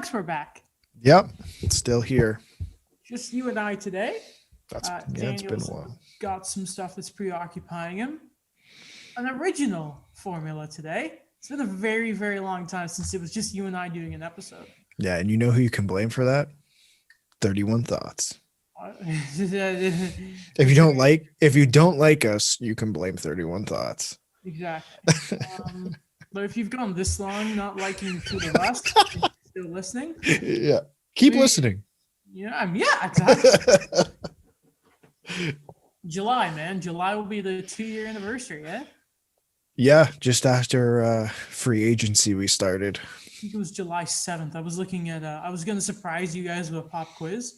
Marks, we're back. Yep, it's still here. Just you and I today. It's been a Daniel's while. got some stuff that's preoccupying him. An original formula today. It's been a very, very long time since it was just you and I doing an episode. Yeah, and you know who you can blame for that? 31 Thoughts. If you don't like us, you can blame 31 Thoughts. Exactly. But if you've gone this long not liking two of us, still listening. Yeah. Keep listening. Yeah, exactly. July, man. July will be the 2-year anniversary, eh? Yeah, just after free agency we started. I think it was July 7th. I was looking at I was going to surprise you guys with a pop quiz.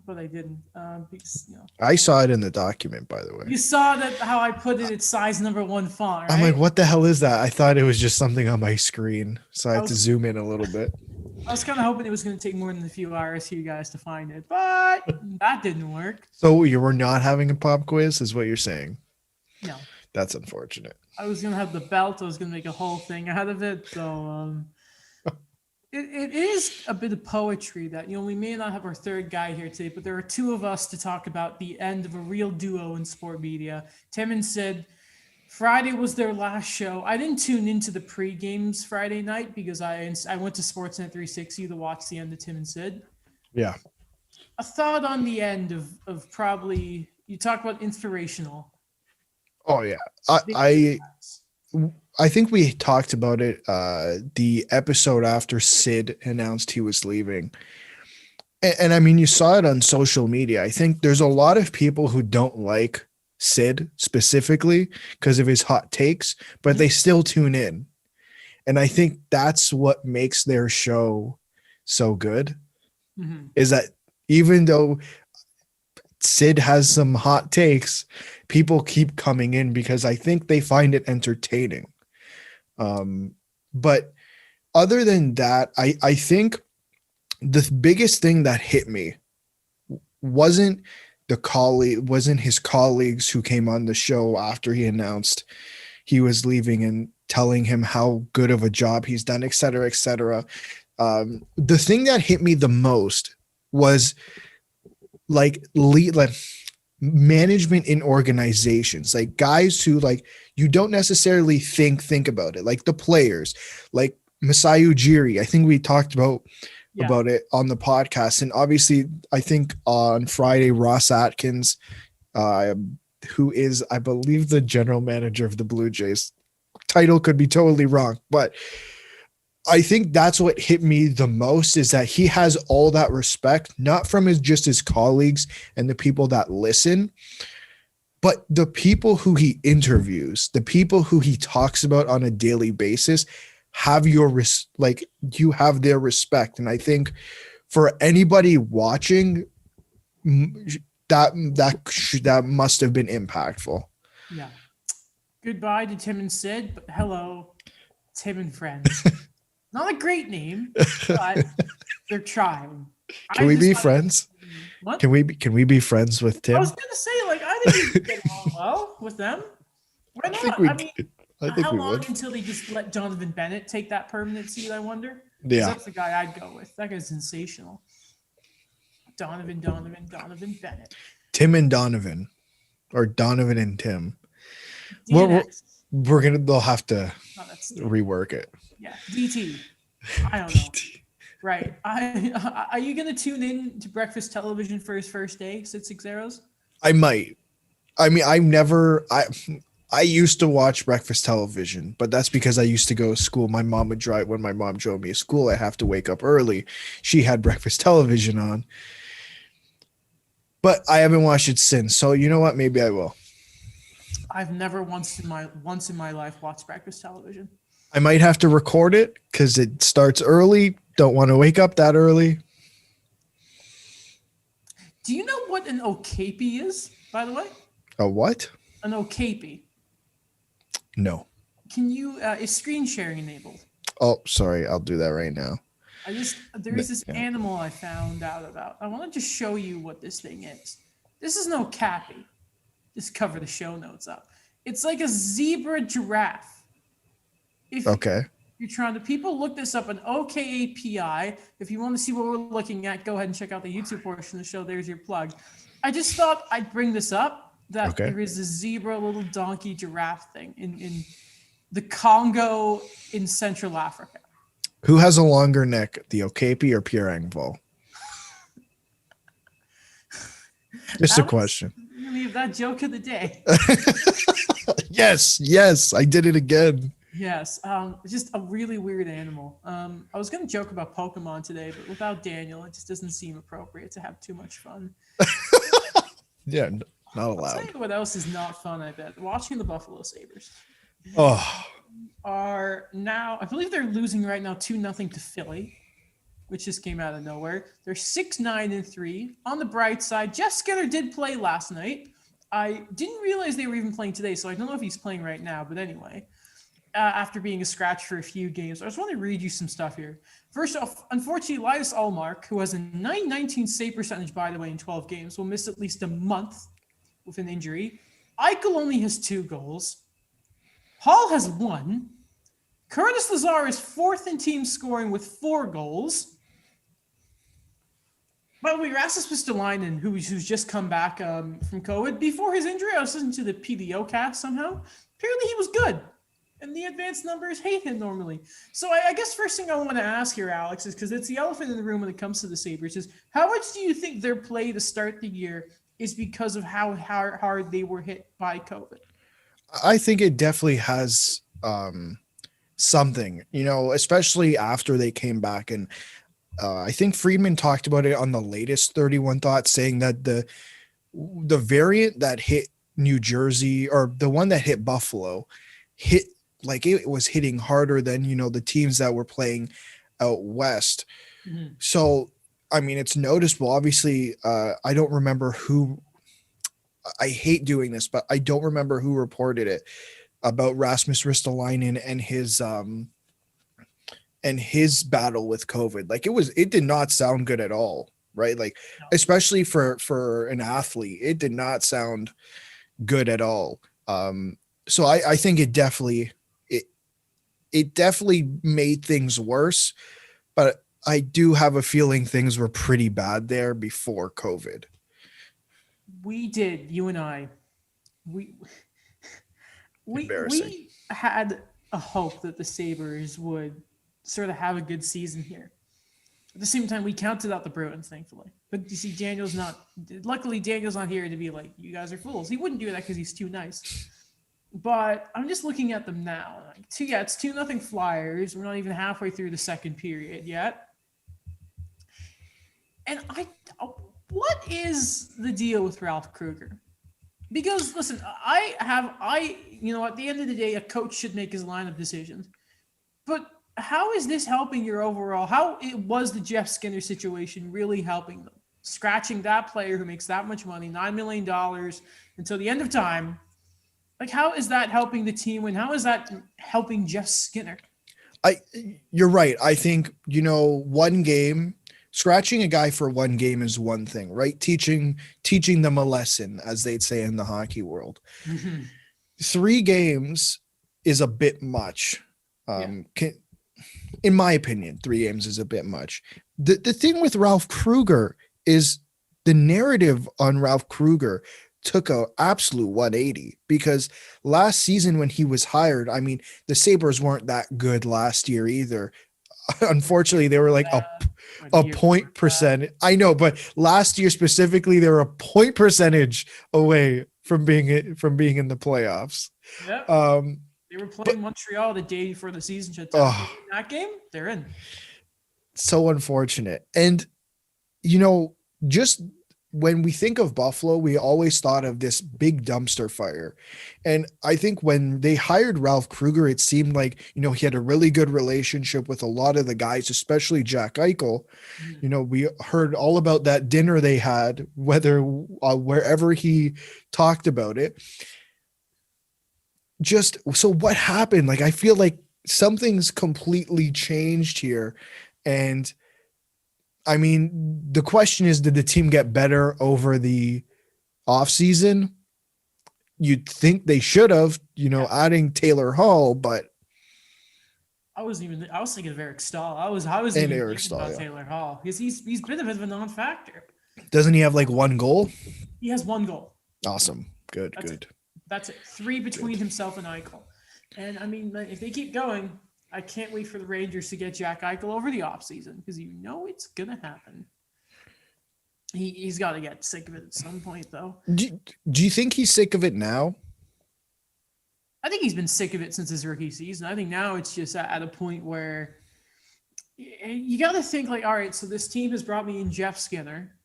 But I didn't because I saw it in the document, by the way. You saw that how I put it at size number 1 font, right? I'm like, what the hell is that? I thought it was just something on my screen, so I had to zoom in a little bit. I was kind of hoping it was going to take more than a few hours for you guys to find it, but that didn't work. So you were not having a pop quiz, is what you're saying? No. That's unfortunate. I was going to have the belt. I was going to make a whole thing out of it, so It is a bit of poetry that, we may not have our third guy here today, but there are two of us to talk about the end of a real duo in sport media. Tim and Sid, Friday was their last show. I didn't tune into the pre-games Friday night because I went to Sportsnet 360 to watch the end of Tim and Sid. Yeah. A thought on the end of probably, you talk about inspirational. Oh, yeah. I think we talked about it the episode after Sid announced he was leaving. And I mean, you saw it on social media. I think there's a lot of people who don't like Sid specifically because of his hot takes, but they still tune in. And I think that's what makes their show so good, is that even though Sid has some hot takes, people keep coming in because I think they find it entertaining. But other than that, I think the biggest thing that hit me wasn't his colleagues who came on the show after he announced he was leaving and telling him how good of a job he's done, et cetera, et cetera. The thing that hit me the most was like management in organizations, like guys who you don't necessarily think about it, like the players, like Masai Ujiri. I think we talked about it on the podcast. And obviously I think on Friday, Ross Atkins, who is, I believe, the general manager of the Blue Jays, title could be totally wrong, but I think that's what hit me the most, is that he has all that respect, not from just his colleagues and the people that listen, but the people who he interviews, the people who he talks about on a daily basis have you have their respect. And I think for anybody watching, that must have been impactful. Yeah. Goodbye to Tim and Sid, but hello, Tim and Friends. Not a great name, but they're trying. Can we be friends? What? Can we be friends with Tim? I was gonna say, I think we get along well with them. Why not? I think how long would. Until they just let Donovan Bennett take that permanent seat, I wonder? Yeah. That's the guy I'd go with. That guy's sensational. Donovan Bennett. Tim and Donovan. Or Donovan and Tim. They'll have to rework it. Yeah, DT. I don't know. Right. Are you going to tune in to breakfast television for his first day, Sid Six Arrows? I might. I mean, I used to watch breakfast television, but that's because I used to go to school. My mom would drive. When my mom drove me to school, I have to wake up early. She had breakfast television on. But I haven't watched it since. So you know what? Maybe I will. I've never once in my life watched breakfast television. I might have to record it because it starts early. Don't want to wake up that early. Do you know what an okapi is, by the way? A what? An okapi. No. Can you, is screen sharing enabled? Oh, sorry. I'll do that right now. There's this animal I found out about. I want to just show you what this thing is. This is an okapi. Just cover the show notes up. It's like a zebra giraffe. Okay. You're trying to, people look this up on OKAPI. If you want to see what we're looking at, go ahead and check out the YouTube portion of the show. There's your plug. I just thought I'd bring this up, that there is a zebra, little donkey, giraffe thing in the Congo in Central Africa. Who has a longer neck, the Okapi or Pierre Engvall? Just a question. You leave that joke of the day. Yes, I did it again. Yes, just a really weird animal. I was going to joke about Pokemon today, but without Daniel, it just doesn't seem appropriate to have too much fun. Yeah, not allowed. I'll tell you what else is not fun, I bet. Watching the Buffalo Sabres. Oh. Are now, I believe they're losing right now 2-0 to Philly, which just came out of nowhere. They're 6-9-3. On the bright side, Jeff Skinner did play last night. I didn't realize they were even playing today, so I don't know if he's playing right now, but anyway. After being a scratch for a few games, I just want to read you some stuff here. First off, unfortunately, Linus Ullmark, who has a .919 save percentage, by the way, in 12 games, will miss at least a month with an injury. Eichel only has 2 goals. Hall has 1. Curtis Lazar is 4th in team scoring with 4 goals. By the way, Rasmus Pistolainen, who's just come back from COVID, before his injury, I was listening to the PDO cast somehow. Apparently he was good. And the advanced numbers hate him normally. So I guess first thing I want to ask here, Alex, is because it's the elephant in the room when it comes to the Sabres, is how much do you think their play to start the year is because of how hard they were hit by COVID? I think it definitely has something, especially after they came back. And I think Friedman talked about it on the latest 31 Thoughts, saying that the variant that hit New Jersey, or the one that hit Buffalo, hit like it was hitting harder than, the teams that were playing out west. Mm-hmm. So, I mean, it's noticeable. Obviously, I don't remember who. I hate doing this, but I don't remember who reported it about Rasmus Ristolainen and his battle with COVID. Like it did not sound good at all, right? Like, especially for an athlete, it did not sound good at all. So I think it definitely made things worse, but I do have a feeling things were pretty bad there before COVID. We did, you and I, we had a hope that the Sabres would sort of have a good season here. At the same time, we counted out the Bruins, thankfully. But you see, luckily Daniel's not here to be like, you guys are fools. He wouldn't do that because he's too nice. But I'm just looking at them now. It's 2-0 Flyers. We're not even halfway through the second period yet. And what is the deal with Ralph Kruger? Because listen, at the end of the day, a coach should make his lineup decisions. But how is this helping your overall? How was the Jeff Skinner situation really helping them? Scratching that player who makes that much money, $9 million until the end of time. Like, how is that helping the team win? How is that helping Jeff Skinner? You're right. I think, one game, scratching a guy for one game is one thing, right? Teaching them a lesson, as they'd say in the hockey world. Mm-hmm. 3 games is a bit much. In my opinion, 3 games is a bit much. The thing with Ralph Kruger is the narrative on Ralph Kruger took a absolute 180, because last season when he was hired, I mean, the Sabres weren't that good last year either. Unfortunately, they were like a point percentage. I know, but last year specifically, they were a point percentage away from being in the playoffs. Yep. They were playing Montreal the day before the season shut down. That game, they're in. So unfortunate. And, just when we think of Buffalo, we always thought of this big dumpster fire. And I think when they hired Ralph Kruger, it seemed like, he had a really good relationship with a lot of the guys, especially Jack Eichel. We heard all about that dinner they had, wherever he talked about it. So what happened? Like, I feel like something's completely changed here. And I mean, the question is, did the team get better over the offseason? You'd think they should have, adding Taylor Hall, but I was thinking of Eric Stahl. I was And even Eric thinking Stahl, about yeah. Taylor Hall because he's been a bit of a non-factor. Doesn't he have like one goal? He has one goal. Awesome. Good. That's Good. it. That's it. 3 between himself and Eichel. And I mean, if they keep going, I can't wait for the Rangers to get Jack Eichel over the offseason because you know it's gonna happen. He's got to get sick of it at some point, though. Do you think he's sick of it now? I think he's been sick of it since his rookie season. I think now it's just at a point where you got to think like, all right, so this team has brought me in Jeff Skinner.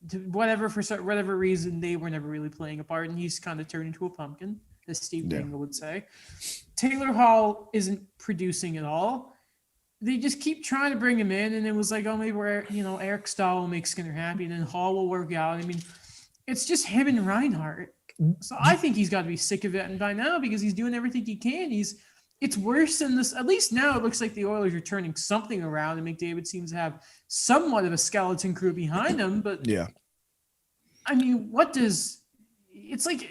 For whatever reason, they were never really playing a part, and he's kind of turned into a pumpkin, as Steve Dangle would say. Taylor Hall isn't producing at all. They just keep trying to bring him in, and it was like, oh, maybe Eric Stahl will make Skinner happy, and then Hall will work out. I mean, it's just him and Reinhart. So I think he's got to be sick of it, and by now, because he's doing everything he can, it's worse than this. At least now it looks like the Oilers are turning something around, and McDavid seems to have somewhat of a skeleton crew behind him. But yeah, I mean, it's like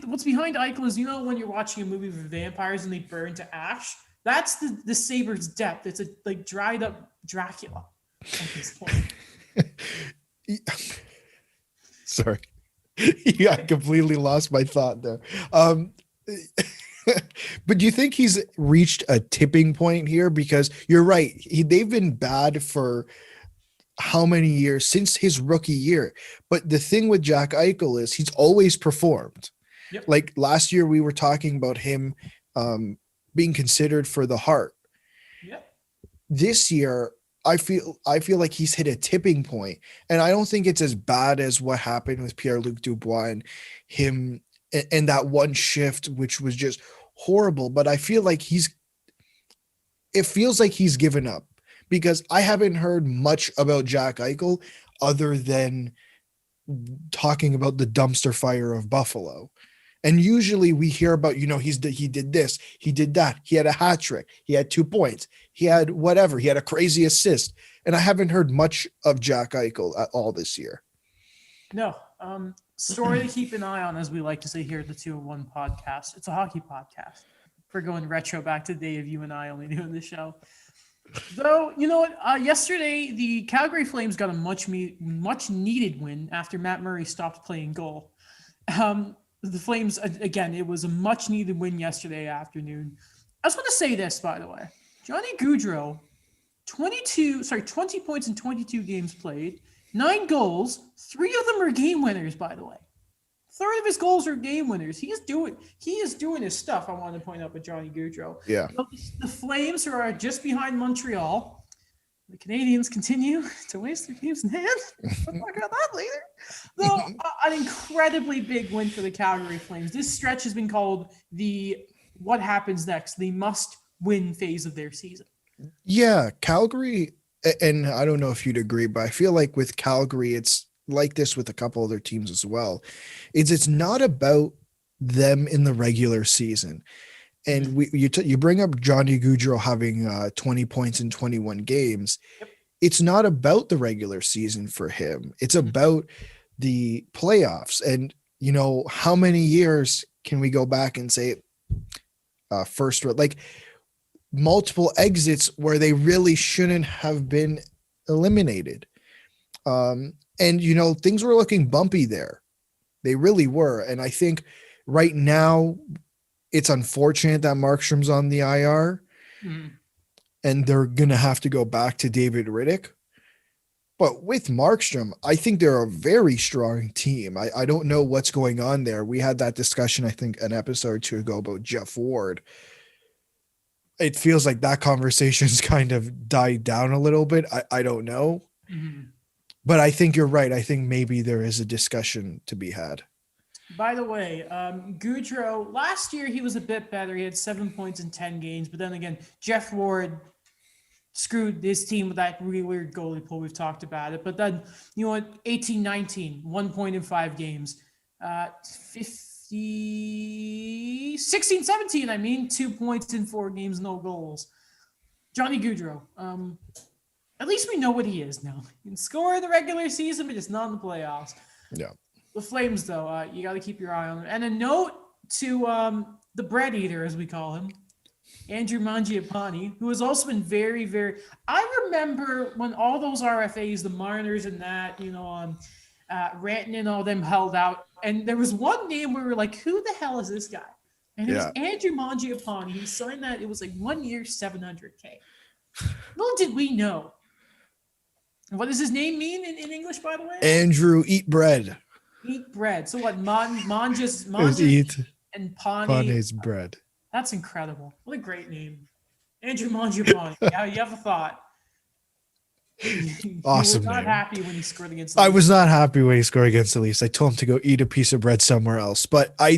what's behind Eichel is, when you're watching a movie with vampires and they burn to ash. That's the Sabres' depth. It's a like dried up Dracula at this point. Sorry. Yeah, I completely lost my thought there. But do you think he's reached a tipping point here? Because you're right. They've been bad for how many years since his rookie year. But the thing with Jack Eichel is he's always performed. Yep. Like last year, we were talking about him being considered for the Hart. Yep. This year, I feel like he's hit a tipping point, and I don't think it's as bad as what happened with Pierre-Luc Dubois and him and that one shift, which was just horrible. But I feel like it feels like he's given up, because I haven't heard much about Jack Eichel other than talking about the dumpster fire of Buffalo. And usually we hear about, he did this, he did that. He had a hat trick. He had 2 points. He had whatever. He had a crazy assist. And I haven't heard much of Jack Eichel at all this year. No. Story to keep an eye on, as we like to say here at the 2-1 podcast. It's a hockey podcast. We're going retro back to the day of you and I only doing the show. Though, you know what? Yesterday, the Calgary Flames got a much needed win after Matt Murray stopped playing goal. The Flames, again, it was a much needed win yesterday afternoon. I just want to say this, by the way. Johnny Gaudreau, 20 points in 22 games played, 9 goals, 3 of them are game winners, by the way. 1/3 of his goals are game winners. He is doing his stuff, I want to point out with Johnny Gaudreau. Yeah. The Flames, who are just behind Montreal, the Canadiens continue to waste their games in hand. We'll talk about that later. Though, an incredibly big win for the Calgary Flames. This stretch has been called the what happens next, the must-win phase of their season. Yeah, Calgary, and I don't know if you'd agree, but I feel like with Calgary, it's like this with a couple other teams as well. It's not about them in the regular season. And you bring up Johnny Gaudreau having 20 points in 21 games. Yep. It's not about the regular season for him. It's about the playoffs. And, how many years can we go back and say first, like multiple exits where they really shouldn't have been eliminated. And, things were looking bumpy there. They really were. And I think right now, it's unfortunate that Markstrom's on the IR, and they're going to have to go back to David Riddick. But with Markstrom, I think they're a very strong team. I don't know what's going on there. We had that discussion, I think, an episode or 2 ago about Jeff Ward. It feels like that conversation's kind of died down a little bit. I don't know. Mm-hmm. But I think you're right. I think maybe there is a discussion to be had. By the way, Gaudreau, last year he was a bit better. He had 7 points in 10 games. But then again, Jeff Ward screwed his team with that really weird goalie pull. We've talked about it. But then, 18-19, 1 point in 5 games. 16-17, 2 points in 4 games, no goals. Johnny Gaudreau, at least we know what he is now. He can score in the regular season, but it's not in the playoffs. Yeah. The Flames, though, you got to keep your eye on them. And a note to the bread eater, as we call him, Andrew Mangiapane, who has also been very, very. I remember when all those RFAs, the Mariners and that, Ranton and all them held out, and there was one name where we were like, "Who the hell is this guy?" And it was Andrew Mangiapane. He signed that. It was like 1 year, $700K. Little did we know. What does his name mean in English, by the way? Andrew, eat bread. Eat bread. So what? Manjas Eat and Pane. Pane's bread. That's incredible. What a great name. Andrew Mangiapane. Yeah, you have a thought. Awesome. You were not name. happy when he scored against the I Leafs. was not happy when he scored against the Leafs. I told him to go eat a piece of bread somewhere else. But I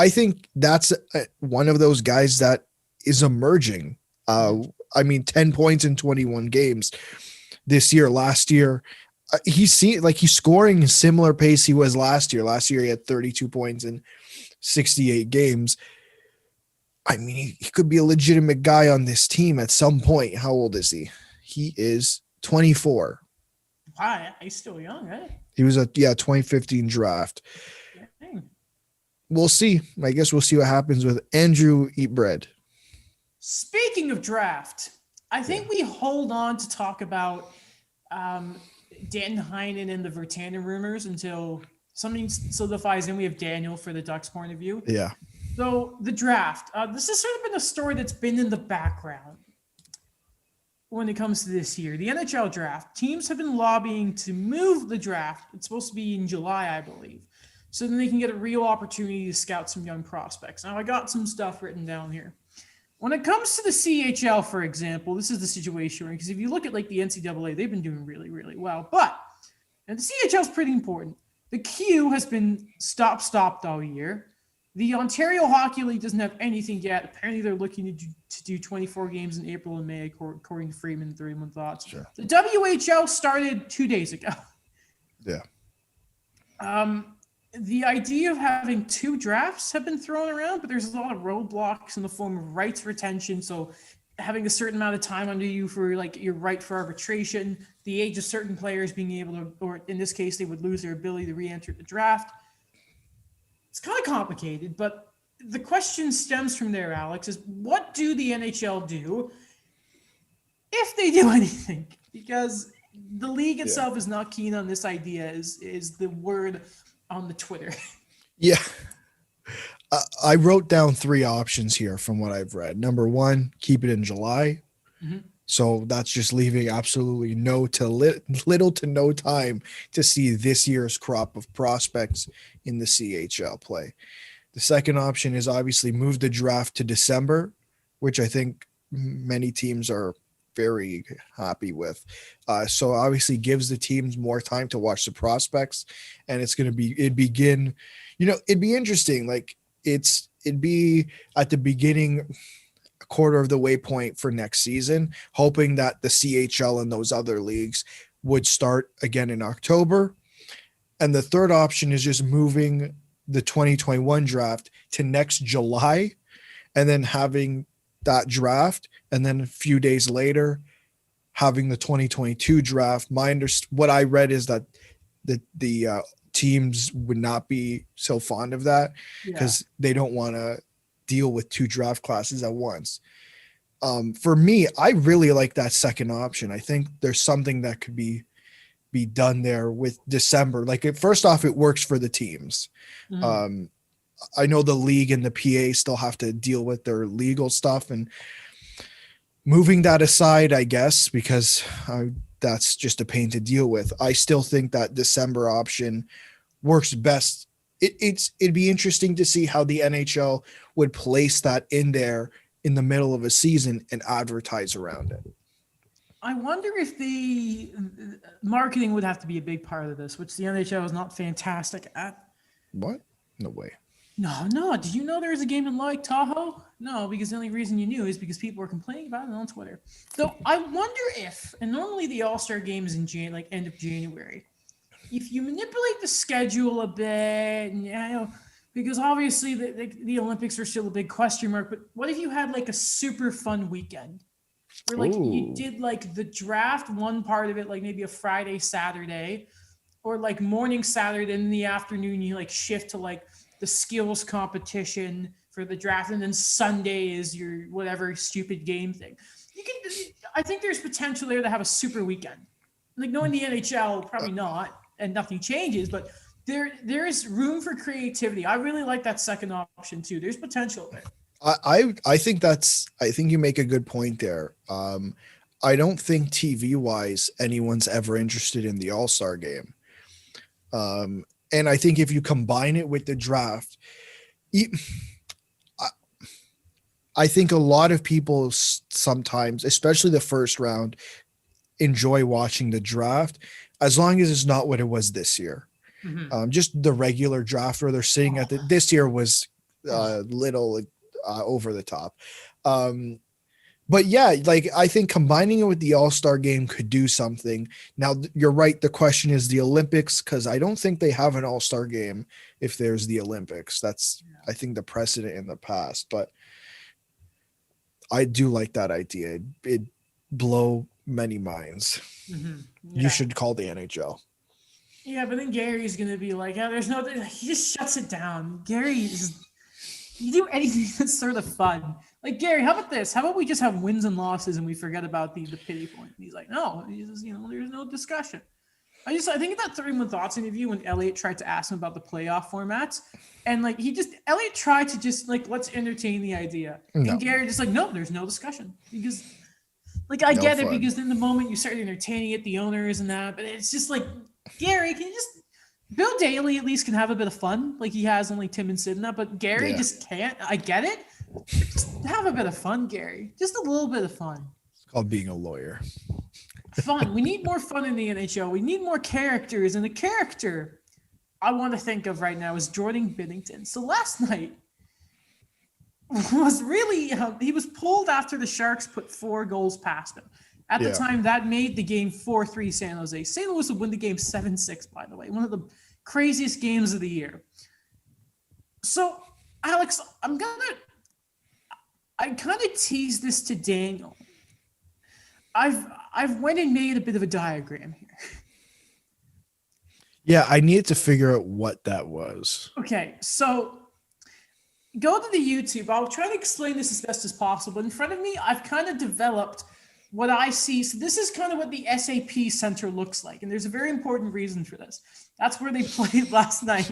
think that's one of those guys that is emerging. I mean, 10 points in 21 games this year. Last year, he's scoring a similar pace he was last year. Last year, he had 32 points in 68 games. I mean, he could be a legitimate guy on this team at some point. How old is he? He is 24. Wow, he's still young, right? He was a 2015 draft. Dang. We'll see. I guess we'll see what happens with Andrew Eat Bread. Speaking of draft, I think we hold on to talk about Dan Heinen and the Virtanen rumors until something solidifies, and we have Daniel for the Ducks point of view. Yeah. So the draft, this has sort of been a story that's been in the background when it comes to this year. The NHL draft, teams have been lobbying to move the draft. It's supposed to be in July, I believe. So then they can get a real opportunity to scout some young prospects. Now, I got some stuff written down here. When it comes to the CHL, for example, this is the situation, because if you look at like the NCAA, they've been doing really, really well. And the CHL is pretty important. The Q has been stopped all year. The Ontario Hockey League doesn't have anything yet. Apparently, they're looking to do 24 games in April and May, according to Freeman, 31 Thoughts. Sure. The WHL started 2 days ago. Yeah. The idea of having 2 drafts have been thrown around, but there's a lot of roadblocks in the form of rights retention. So having a certain amount of time under you for like your right for arbitration, the age of certain players being able to, or in this case, they would lose their ability to re-enter the draft. It's kind of complicated, but the question stems from there, Alex, is what do the NHL do if they do anything? Because the league itself is not keen on this idea, is the word on the Twitter. Yeah. I wrote down 3 options here from what I've read. Number 1, keep it in July. Mm-hmm. So that's just leaving absolutely little to no time to see this year's crop of prospects in the CHL play. The second option is obviously move the draft to December, which I think many teams are very happy with. So obviously gives the teams more time to watch the prospects, and it'd be interesting. Like it'd be at the beginning, a quarter of the way point for next season, hoping that the CHL and those other leagues would start again in October. And the third option is just moving the 2021 draft to next July, and then having that draft, and then a few days later having the 2022 draft. What I read is that the teams would not be so fond of that because they don't want to deal with 2 draft classes at once. For me, I really like that second option. I think there's something that could be done there with December. Like, first off, it works for the teams. Mm-hmm. I know the league and the PA still have to deal with their legal stuff, and moving that aside, I guess, because that's just a pain to deal with. I still think that December option works best. It'd be interesting to see how the NHL would place that in there in the middle of a season and advertise around it. I wonder if the marketing would have to be a big part of this, which the NHL is not fantastic at. What? No way. No. Did you know there was a game in Lake Tahoe? No, because the only reason you knew is because people were complaining about it on Twitter. So I wonder if, and normally the All-Star game is in end of January, if you manipulate the schedule a bit, and, because obviously the Olympics are still a big question mark, but what if you had like a super fun weekend where like you did like the draft, one part of it, like maybe a Friday, Saturday, or like morning Saturday, and in the afternoon you like shift to like the skills competition for the draft, and then Sunday is your whatever stupid game thing. I think there's potential there to have a super weekend. Like knowing the NHL, probably not, and nothing changes, but there is room for creativity. I really like that second option too. There's potential there. I think you make a good point there. I don't think TV wise anyone's ever interested in the All-Star game. And I think if you combine it with the draft, I think a lot of people sometimes, especially the first round, enjoy watching the draft as long as it's not what it was this year. Mm-hmm. Just the regular draft where they're sitting at this year was little over the top. But yeah, like I think combining it with the All-Star game could do something. Now you're right. The question is the Olympics, because I don't think they have an All-Star game if there's the Olympics. That's, I think, the precedent in the past, but I do like that idea. It blow many minds. Mm-hmm. Yeah. You should call the NHL. Yeah, but then Gary's going to be like, oh, there's no, he just shuts it down. You do anything that's sort of fun. Like, Gary, how about this? How about we just have wins and losses and we forget about the pity point? And he's like, no, there's no discussion. I think in that 31 Thoughts interview when Elliot tried to ask him about the playoff formats, and like Elliot tried to just like, let's entertain the idea. No. And Gary just like, no, there's no discussion. Because like, I get it, because in the moment you start entertaining it, the owners and that, but it's just like, Gary, can you just, Bill Daly at least can have a bit of fun. Like he has only Tim and Sid in that, but Gary just can't. I get it. Just have a bit of fun, Gary. Just a little bit of fun. It's called being a lawyer. Fun. We need more fun in the NHL. We need more characters. And the character I want to think of right now is Jordan Binnington. So last night was really, he was pulled after the Sharks put 4 goals past him. At the time, that made the game 4-3 San Jose. St. Louis would win the game 7-6, by the way. One of the craziest games of the year. So, Alex, I kind of teased this to Daniel. I've went and made a bit of a diagram here. Yeah, I needed to figure out what that was. Okay, so go to the YouTube. I'll try to explain this as best as possible. In front of me, I've kind of developed what I see. So this is kind of what the SAP Center looks like. And there's a very important reason for this. That's where they played last night.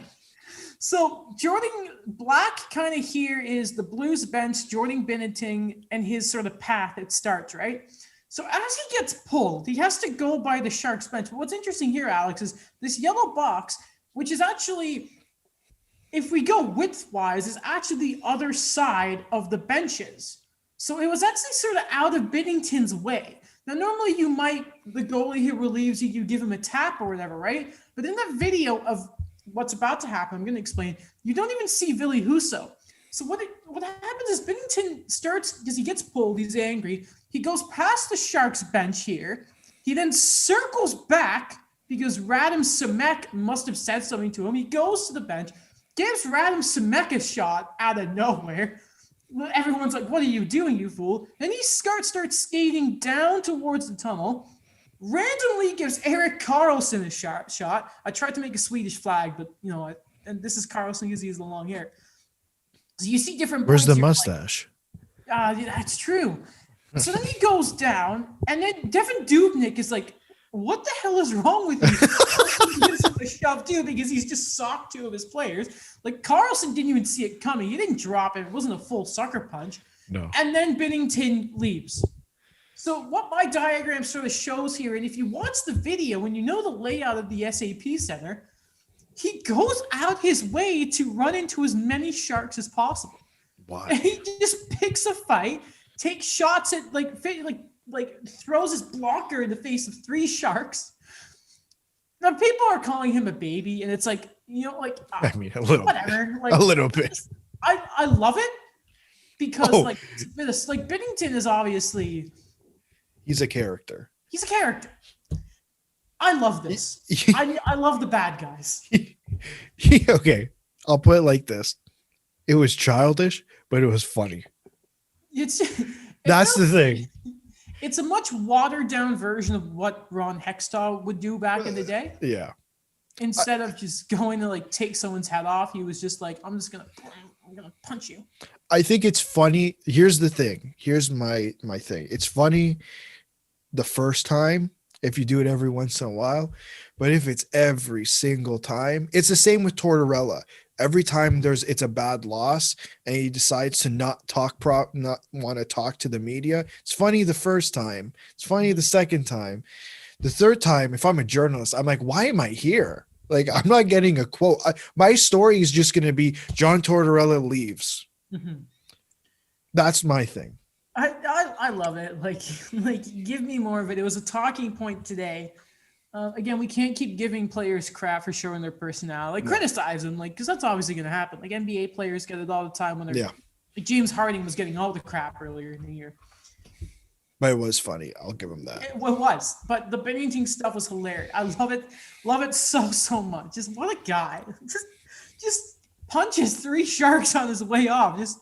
So Jordan Black kind of here is the Blues bench, Jordan Binnington, and his sort of path it starts, right? So as he gets pulled, he has to go by the Sharks bench. But what's interesting here, Alex, is this yellow box, which is actually, if we go width-wise, is actually the other side of the benches. So it was actually sort of out of Binnington's way. Now, normally the goalie who relieves you, you give him a tap or whatever, right? But in that video of what's about to happen, I'm going to explain, you don't even see Ville Husso. So what happens is Binnington starts, because he gets pulled, he's angry. He goes past the Sharks bench here. He then circles back because Radim Simek must have said something to him. He goes to the bench, gives Radim Simek a shot out of nowhere. Everyone's like, what are you doing, you fool? Then he starts skating down towards the tunnel, randomly gives Erik Karlsson a shot. I tried to make a Swedish flag, but, and this is Karlsson because he has the long hair. So you see different Where's the mustache? Like, that's true. So then he goes down, and then Devin Dubnyk is like, what the hell is wrong with you? He gives him a shove too because he's just socked 2 of his players. Like Karlsson didn't even see it coming. He didn't drop it. It wasn't a full sucker punch. No. And then Binnington leaves. So what my diagram sort of shows here, and if you watch the video and you know the layout of the SAP Center, he goes out his way to run into as many Sharks as possible. Why? And he just picks a fight, takes shots at like throws his blocker in the face of 3 Sharks. Now people are calling him a baby, and it's like, I mean, a little whatever. Bit. Like a little bit. I love it because Binnington is obviously, he's a character. He's a character. I love this. I love the bad guys. Okay, I'll put it like this: it was childish, but it was funny. That's the thing. It's a much watered down version of what Ron Hextall would do back in the day. Yeah. Instead of just going to like take someone's head off, he was just like, I'm just going to I'm gonna punch you. I think it's funny. Here's the thing. Here's my thing. It's funny the first time if you do it every once in a while, but if it's every single time, it's the same with Tortorella. Every time it's a bad loss and he decides to not want to talk to the media. It's funny the first time. It's funny the second time. The third time, if I'm a journalist, I'm like, why am I here? Like, I'm not getting a quote. My story is just going to be John Tortorella leaves. Mm-hmm. That's my thing. I love it. Like give me more of it. It was a talking point today. Again, we can't keep giving players crap for showing their personality. Like, criticize them, like, because that's obviously going to happen. Like, NBA players get it all the time when they're like James Harden was getting all the crap earlier in the year. But it was funny. I'll give him that. It was. But the Binnington stuff was hilarious. I love it. Love it so much. Just what a guy. Just punches 3 sharks on his way off. Just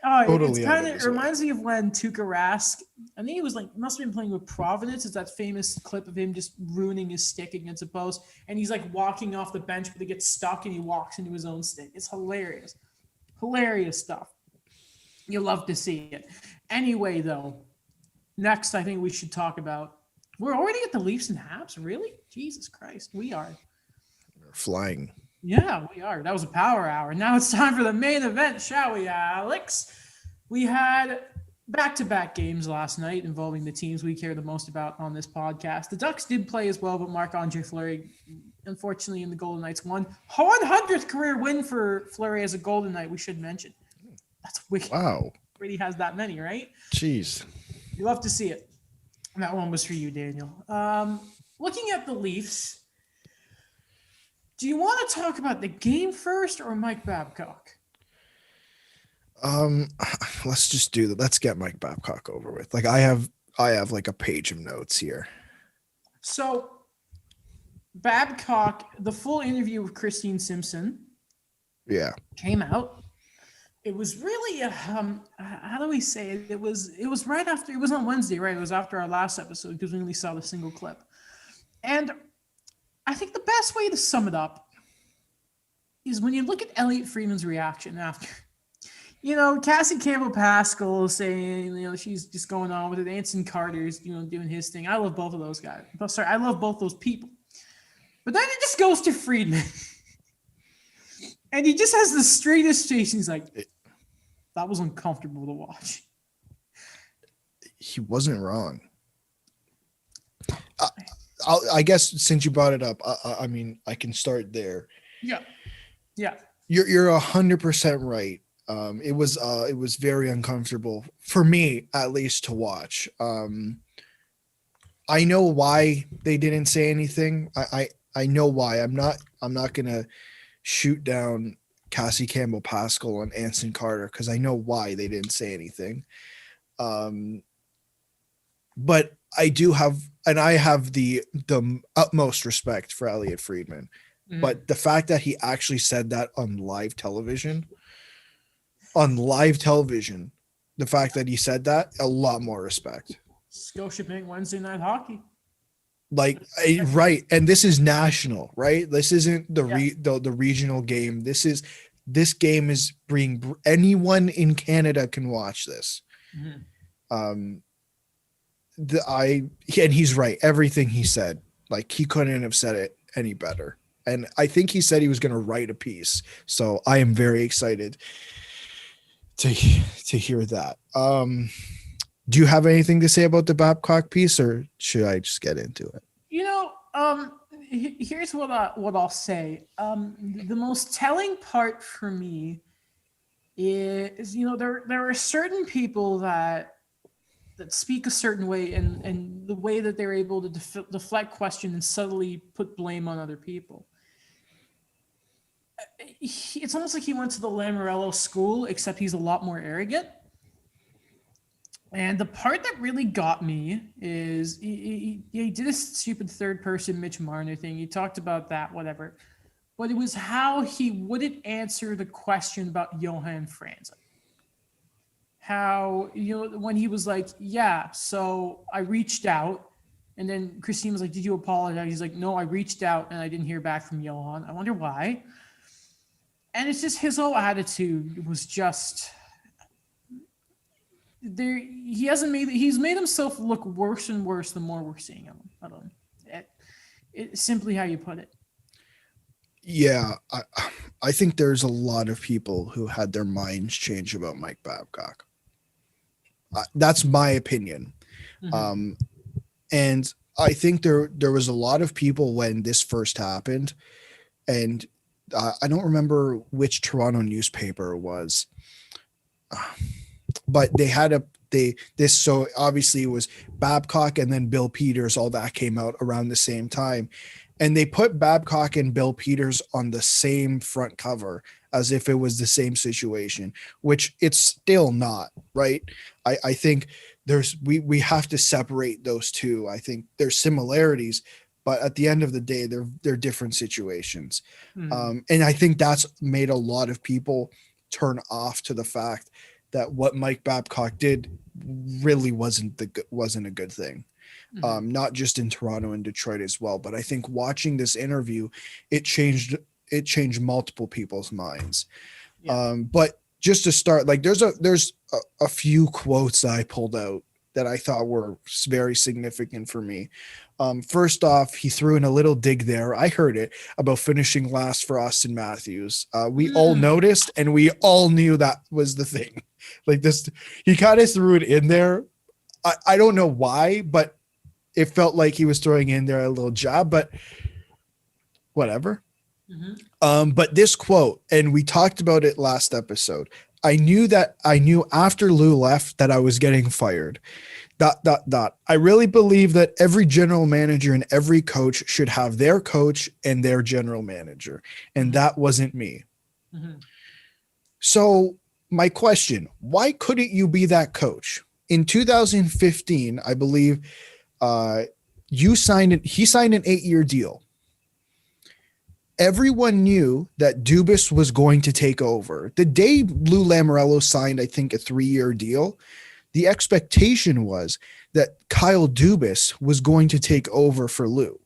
totally. It reminds me of when Tuukka Rask, I think he was like, must have been playing with Providence. It's that famous clip of him just ruining his stick against a post. And he's like walking off the bench, but he gets stuck and he walks into his own stick. It's hilarious. Hilarious stuff. You love to see it. Anyway, though, next I think we should talk about, we're already at the Leafs and Habs? Really? Jesus Christ. We are. We're flying. Yeah, we are. That was a power hour. Now it's time for the main event, shall we, Alex? We had back-to-back games last night involving the teams we care the most about on this podcast. The Ducks did play as well, but Marc-Andre Fleury, unfortunately, in the Golden Knights won. 100th career win for Fleury as a Golden Knight, we should mention. That's wicked. Wow. Brady has that many, right? Jeez. You love to see it. That one was for you, Daniel. Looking at the Leafs, do you want to talk about the game first or Mike Babcock? Let's just do that. Let's get Mike Babcock over with. Like I have like a page of notes here. So Babcock, the full interview with Christine Simpson, came out. It was really how do we say it? It was right after, it was on Wednesday, right? It was after our last episode because we only saw the single clip. And I think the best way to sum it up is when you look at Elliot Friedman's reaction after, Cassie Campbell-Pascal saying, she's just going on with it. Anson Carter's, doing his thing. I love both of those guys. Sorry, I love both those people. But then it just goes to Friedman. And he just has the straightest face. He's like, that was uncomfortable to watch. He wasn't wrong. I guess since you brought it up, I mean, I can start there. Yeah. You're 100% right. It was very uncomfortable for me, at least, to watch. I know why they didn't say anything. I know why. I'm not gonna shoot down Cassie Campbell-Pascal and Anson Carter because I know why they didn't say anything. But I do have, and I have the utmost respect for Elliot Friedman. Mm-hmm. But the fact that he actually said that on live television, the fact that he said that, a lot more respect. Scotiabank Wednesday Night Hockey. Like, right. And this is national, right? This isn't the regional game. This game is being, anyone in Canada can watch this. Mm-hmm. And he's right. Everything he said, like, he couldn't have said it any better. And I think he said he was going to write a piece. So I am very excited to hear that. Do you have anything to say about the Babcock piece, or should I just get into it? Here's what I'll say. The most telling part for me is, there are certain people that speak a certain way, and the way that they're able to deflect question and subtly put blame on other people. It's almost like he went to the Lamoriello school, except he's a lot more arrogant. And the part that really got me is he did a stupid third-person Mitch Marner thing. He talked about that, whatever. But it was how he wouldn't answer the question about Johan Franzen. How, when he was like, yeah, so I reached out. And then Christine was like, did you apologize? He's like, no, I reached out and I didn't hear back from Johan. I wonder why. And it's just his whole attitude was just there. He's made himself look worse and worse the more we're seeing him. I don't know. It's simply how you put it. Yeah, I think there's a lot of people who had their minds change about Mike Babcock. That's my opinion. Mm-hmm. And I think there was a lot of people when this first happened, and I don't remember which Toronto newspaper it was, but they had so obviously it was Babcock and then Bill Peters, all that came out around the same time. And they put Babcock and Bill Peters on the same front cover as if it was the same situation, which it's still not, right? I think we have to separate those two. I think there's similarities, but at the end of the day, they're different situations. Mm-hmm. And I think that's made a lot of people turn off to the fact that what Mike Babcock did really wasn't a good thing. Mm-hmm. Not just in Toronto and Detroit as well, but I think watching this interview, it changed multiple people's minds. Yeah. But just to start, like there's a few quotes I pulled out that I thought were very significant for me. First off, he threw in a little dig there. I heard it about finishing last for Austin Matthews. We all noticed and we all knew that was the thing. Like this, he kind of threw it in there. I don't know why, but it felt like he was throwing in there a little jab, but whatever. Mm-hmm. But this quote, and we talked about it last episode. I knew after Lou left that I was getting fired. ... I really believe that every general manager and every coach should have their coach and their general manager. And that wasn't me. Mm-hmm. So my question, why couldn't you be that coach? In 2015, I believe he signed an 8-year deal. Everyone knew that Dubas was going to take over. The day Lou Lamoriello signed, I think, a 3-year deal, the expectation was that Kyle Dubas was going to take over for Lou.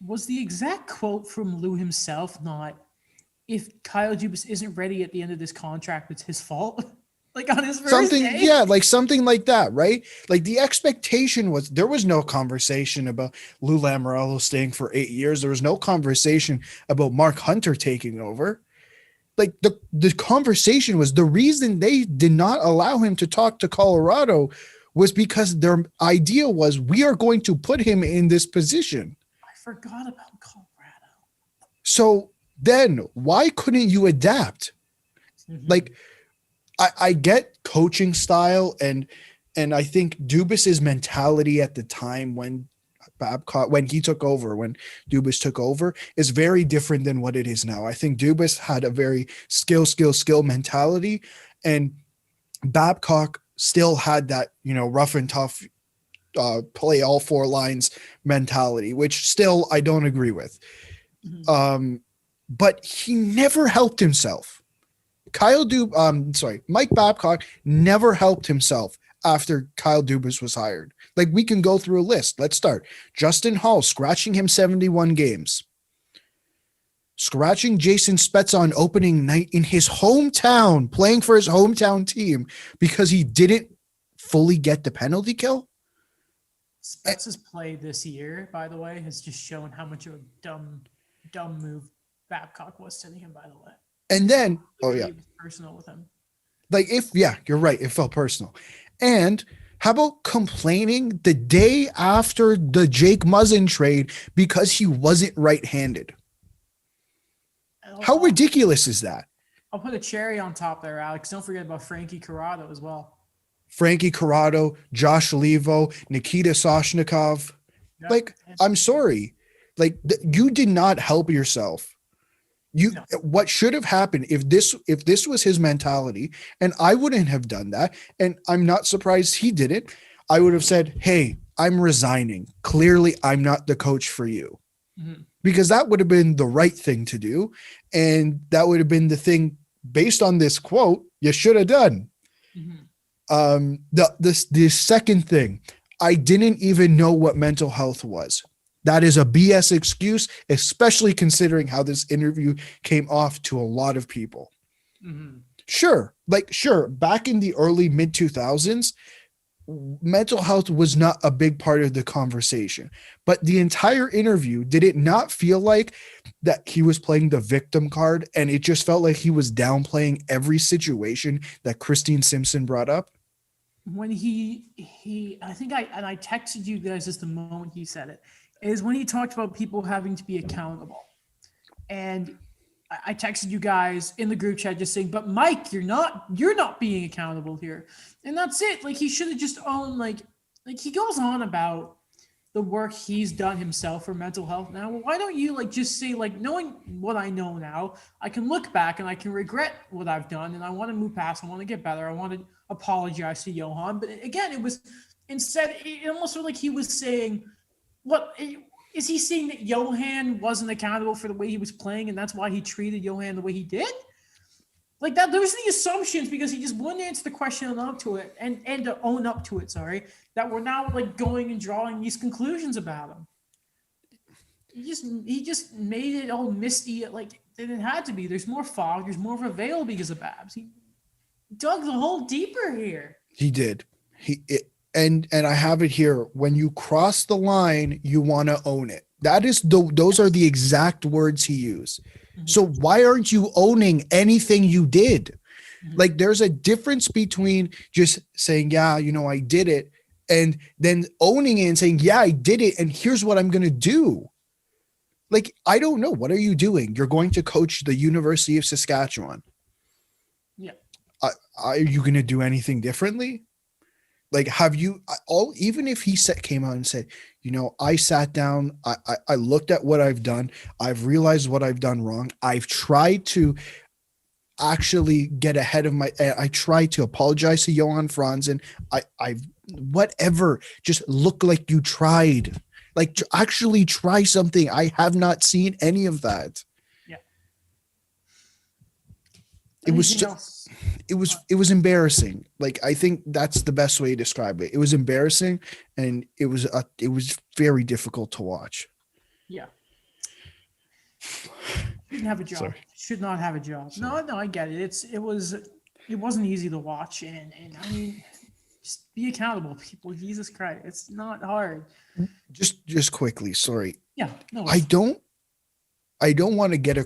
Was the exact quote from Lou himself not, if Kyle Dubas isn't ready at the end of this contract, it's his fault? Like on his first day? Yeah, like something like that, right? Like the expectation was, there was no conversation about Lou Lamoriello staying for 8 years. There was no conversation about Mark Hunter taking over. Like the conversation was, the reason they did not allow him to talk to Colorado was because their idea was, we are going to put him in this position. I forgot about Colorado. So then why couldn't you adapt? Mm-hmm. Like, I get coaching style and I think Dubas's mentality at the time when Dubas took over is very different than what it is now. I think Dubas had a very skill mentality, and Babcock still had that, rough and tough, play all 4 lines mentality, which still I don't agree with. Mm-hmm. But he never helped himself. Mike Babcock never helped himself after Kyle Dubas was hired. Like, we can go through a list. Let's start. Justin Hall, scratching him 71 games. Scratching Jason Spezza on opening night in his hometown, playing for his hometown team because he didn't fully get the penalty kill. Spezza's play this year, by the way, has just shown how much of a dumb move Babcock was sending him, by the way. And then, it was personal with him. Like, you're right. It felt personal. And how about complaining the day after the Jake Muzzin trade because he wasn't right-handed? How ridiculous is that? I'll put a cherry on top there, Alex. Don't forget about Frankie Corrado as well. Frankie Corrado, Josh Levo, Nikita Soshnikov. Yep. Like, I'm sorry. Like, you did not help yourself. What should have happened if this was his mentality, and I wouldn't have done that, and I'm not surprised he did it. I would have said, hey, I'm resigning. Clearly, I'm not the coach for you. Mm-hmm. Because that would have been the right thing to do. And that would have been the thing, based on this quote, you should have done. Mm-hmm. The second thing, I didn't even know what mental health was. That is a BS excuse, especially considering how this interview came off to a lot of people. Mm-hmm. Sure, back in the early mid 2000s, mental health was not a big part of the conversation. But the entire interview, did it not feel like that he was playing the victim card, and it just felt like he was downplaying every situation that Christine Simpson brought up? When I think I texted you guys just the moment he said it, is when he talked about people having to be accountable. And I texted you guys in the group chat just saying, but Mike, you're not being accountable here. And that's it. Like, he should have just owned, like he goes on about the work he's done himself for mental health now. Well, why don't you like just say, like, knowing what I know now, I can look back and I can regret what I've done, and I want to move past, I want to get better, I want to apologize to Johan. But again, it was instead, it almost felt like he was saying, what is he saying, that Johan wasn't accountable for the way he was playing, and that's why he treated Johan the way he did? Like that, there was the assumptions, because he just wouldn't answer the question and up to it, and to own up to it. Sorry, that we're now like going and drawing these conclusions about him. He just made it all misty. Like it had to be. There's more fog. There's more of a veil because of Babs. He dug the hole deeper here. He did. And I have it here. When you cross the line, you want to own it. Those are the exact words he used. Mm-hmm. So why aren't you owning anything you did? Mm-hmm. Like, there's a difference between just saying, yeah, I did it, and then owning it and saying, yeah, I did it, and here's what I'm going to do. Like, I don't know. What are you doing? You're going to coach the University of Saskatchewan. Yeah. Are you going to do anything differently? Like, even if he came out and said, I sat down, I looked at what I've done, I've realized what I've done wrong, I've tried to actually get ahead of I tried to apologize to Johan Franzen, I've whatever, just look like you tried, like to actually try something. I have not seen any of that. Yeah. It was embarrassing. Like, I think that's the best way to describe it. It was embarrassing, and it was very difficult to watch. Yeah. Didn't have a job. Sorry. Should not have a job. Sorry. No, I get it. It wasn't easy to watch, and I mean, just be accountable, people. Jesus Christ, it's not hard. Just quickly, sorry. Yeah. No. I don't want to get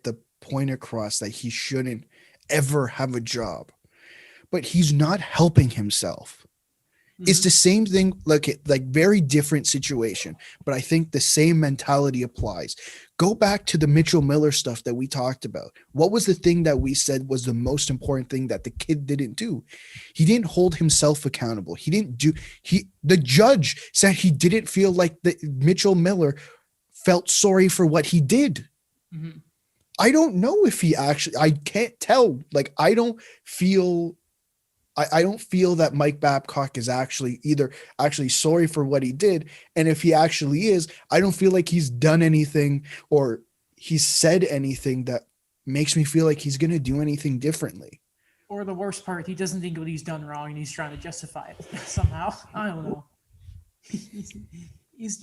the point across that he shouldn't ever have a job, but he's not helping himself. Mm-hmm. It's the same thing, like very different situation, but I think the same mentality applies. Go back to the Mitchell Miller stuff that we talked about. What was the thing that we said was the most important thing that the kid didn't do? He didn't hold himself accountable. The judge said he didn't feel like Mitchell Miller felt sorry for what he did. Mm-hmm. I don't know if he actually, I can't tell. Like, I don't feel that Mike Babcock is actually sorry for what he did. And if he actually is, I don't feel like he's done anything or he's said anything that makes me feel like he's going to do anything differently. Or the worst part, he doesn't think what he's done wrong and he's trying to justify it somehow. I don't know.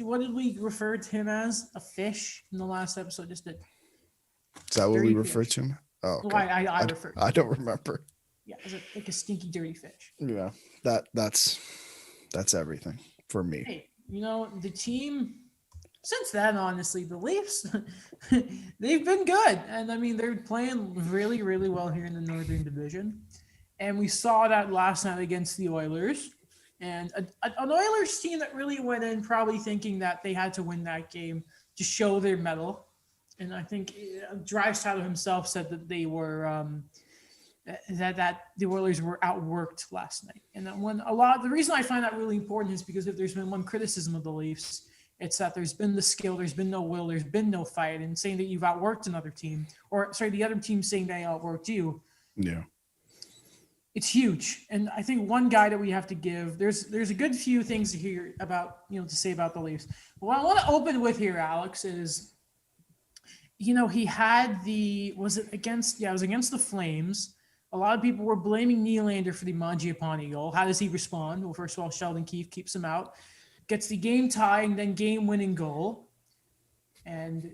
What did we refer to him as? A fish in the last episode? Just is that what we referred to him? Oh, okay. Well, I refer to him. I don't remember. Yeah, is it like a stinky, dirty fish? Yeah, that's everything for me. Hey, the team, since then, honestly, the Leafs, they've been good. And I mean, they're playing really, really well here in the Northern Division. And we saw that last night against the Oilers. And an Oilers team that really went in probably thinking that they had to win that game to show their mettle. And I think Draisaitl himself said that they were that the Oilers were outworked last night. And the reason I find that really important is because if there's been one criticism of the Leafs, it's that there's been the skill, there's been no will, there's been no fight, and saying that you've outworked another team, the other team saying they outworked you. Yeah. It's huge. And I think one guy that we have to give, there's a good few things to hear about, to say about the Leafs. But what I want to open with here, Alex, is he had it was against the Flames. A lot of people were blaming Nylander for the Mangiapane goal. How does he respond? Well, first of all, Sheldon Keefe keeps him out. gets the game tying, then game winning goal. And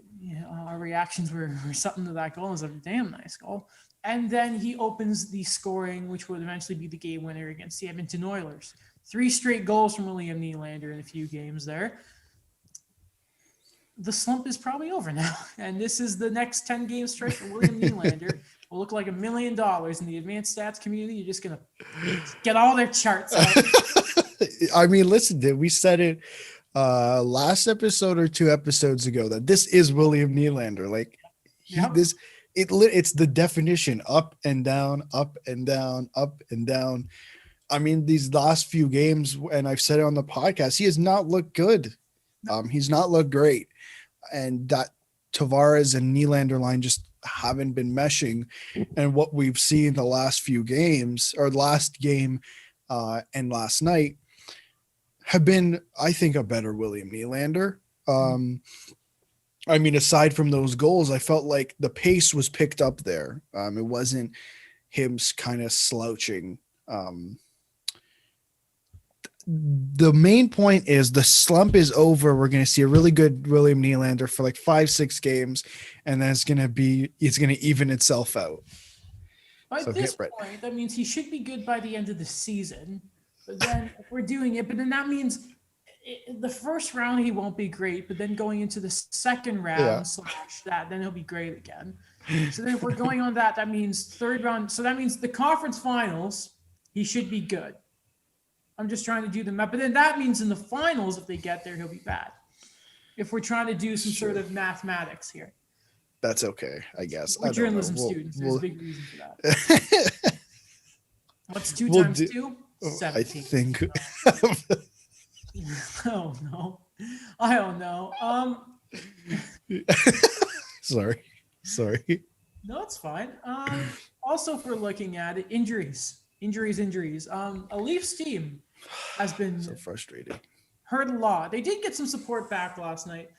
our reactions were something to that goal. It was a damn nice goal. And then he opens the scoring, which would eventually be the game winner against the Edmonton Oilers. 3 straight goals from William Nylander in a few games there. The slump is probably over now. And this is the next 10-game stretch for William Nylander. Will look like $1 million in the advanced stats community. You're just going to get all their charts out. I mean, listen, we said it last episode or 2 episodes ago that this is William Nylander. Like, it's the definition: up and down, up and down, up and down. I mean, these last few games, and I've said it on the podcast, he has not looked good. He's not looked great, and that Tavares and Nylander line just haven't been meshing. And what we've seen the last few games, or last game and last night, have been, I think, a better William Nylander. I mean, aside from those goals, I felt like the pace was picked up there. It wasn't him kind of slouching. The main point is the slump is over. We're going to see a really good William Nylander for like 5-6 games, and then it's going to even itself out. By this point, that means he should be good by the end of the season. But then if we're doing it, but then that means the first round he won't be great, but then going into the second round then he'll be great again. So then if we're going on that means third round. So that means the conference finals, he should be good. I'm just trying to do the math. But then that means in the finals, if they get there, he'll be bad. If we're trying to do some sort of mathematics here. That's okay, I guess. We're journalism students. There's a big reason for that. What's 2 times 2? 17. I think. Oh no, I don't know. Sorry. No, it's fine. Also, if we're looking at it, injuries. A Leafs team has been so frustrating. Hurt a lot. They did get some support back last night.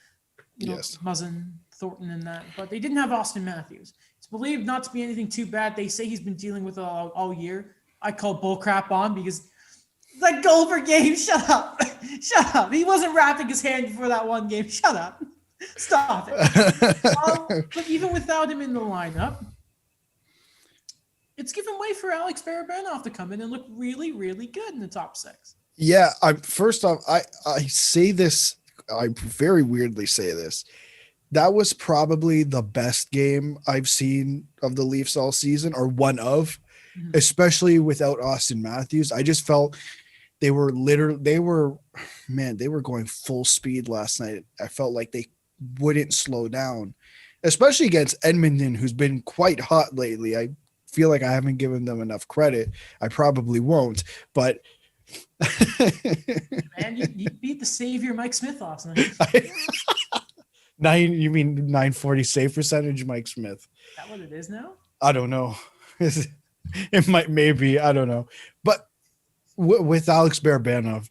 Yes. Muzzin, Thornton, and that, but they didn't have Austin Matthews. It's believed not to be anything too bad. They say he's been dealing with it all year. I call bullcrap on because that goal per game. Shut up. He wasn't wrapping his hand before that one game. Shut up. Stop it. But even without him in the lineup, it's given way for Alex Barabanov to come in and look really, really good in the top 6. Yeah. First off, I say this. I very weirdly say this. That was probably the best game I've seen of the Leafs all season, or one of. Especially without Austin Matthews. I just felt they were going full speed last night. I felt like they wouldn't slow down, especially against Edmonton, who's been quite hot lately. I feel like I haven't given them enough credit. I probably won't, but man, you beat the savior Mike Smith last night. You mean 940 save percentage, Mike Smith? Is that what it is now? I don't know. It might, maybe, I don't know. But with Alex Barabanov,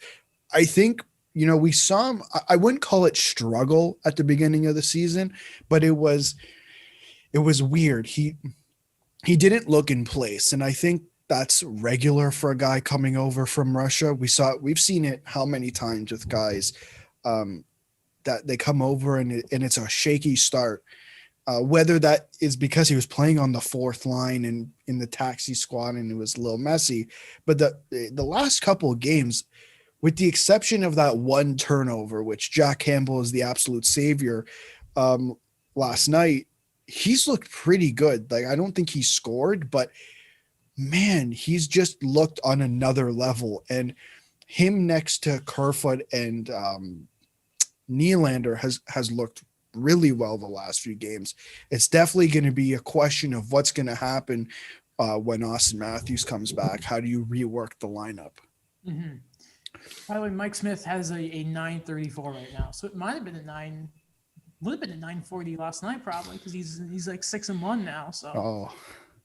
I think, we saw him. I wouldn't call it struggle at the beginning of the season, but it was weird. He didn't look in place. And I think that's regular for a guy coming over from Russia. We've seen it how many times with guys that they come over and it's a shaky start. Whether that is because he was playing on the 4th line and in the taxi squad and it was a little messy, but the last couple of games, with the exception of that one turnover, which Jack Campbell is the absolute savior, last night, he's looked pretty good. Like, I don't think he scored, but man, he's just looked on another level. And him next to Kerfoot and Nylander has looked really well the last few games. It's definitely going to be a question of what's going to happen when Austin Matthews comes back. How do you rework the lineup? Mm-hmm. By the way, Mike Smith has a 934 right now, so it might have been would have been a 940 last night probably, because he's like 6-1 now. So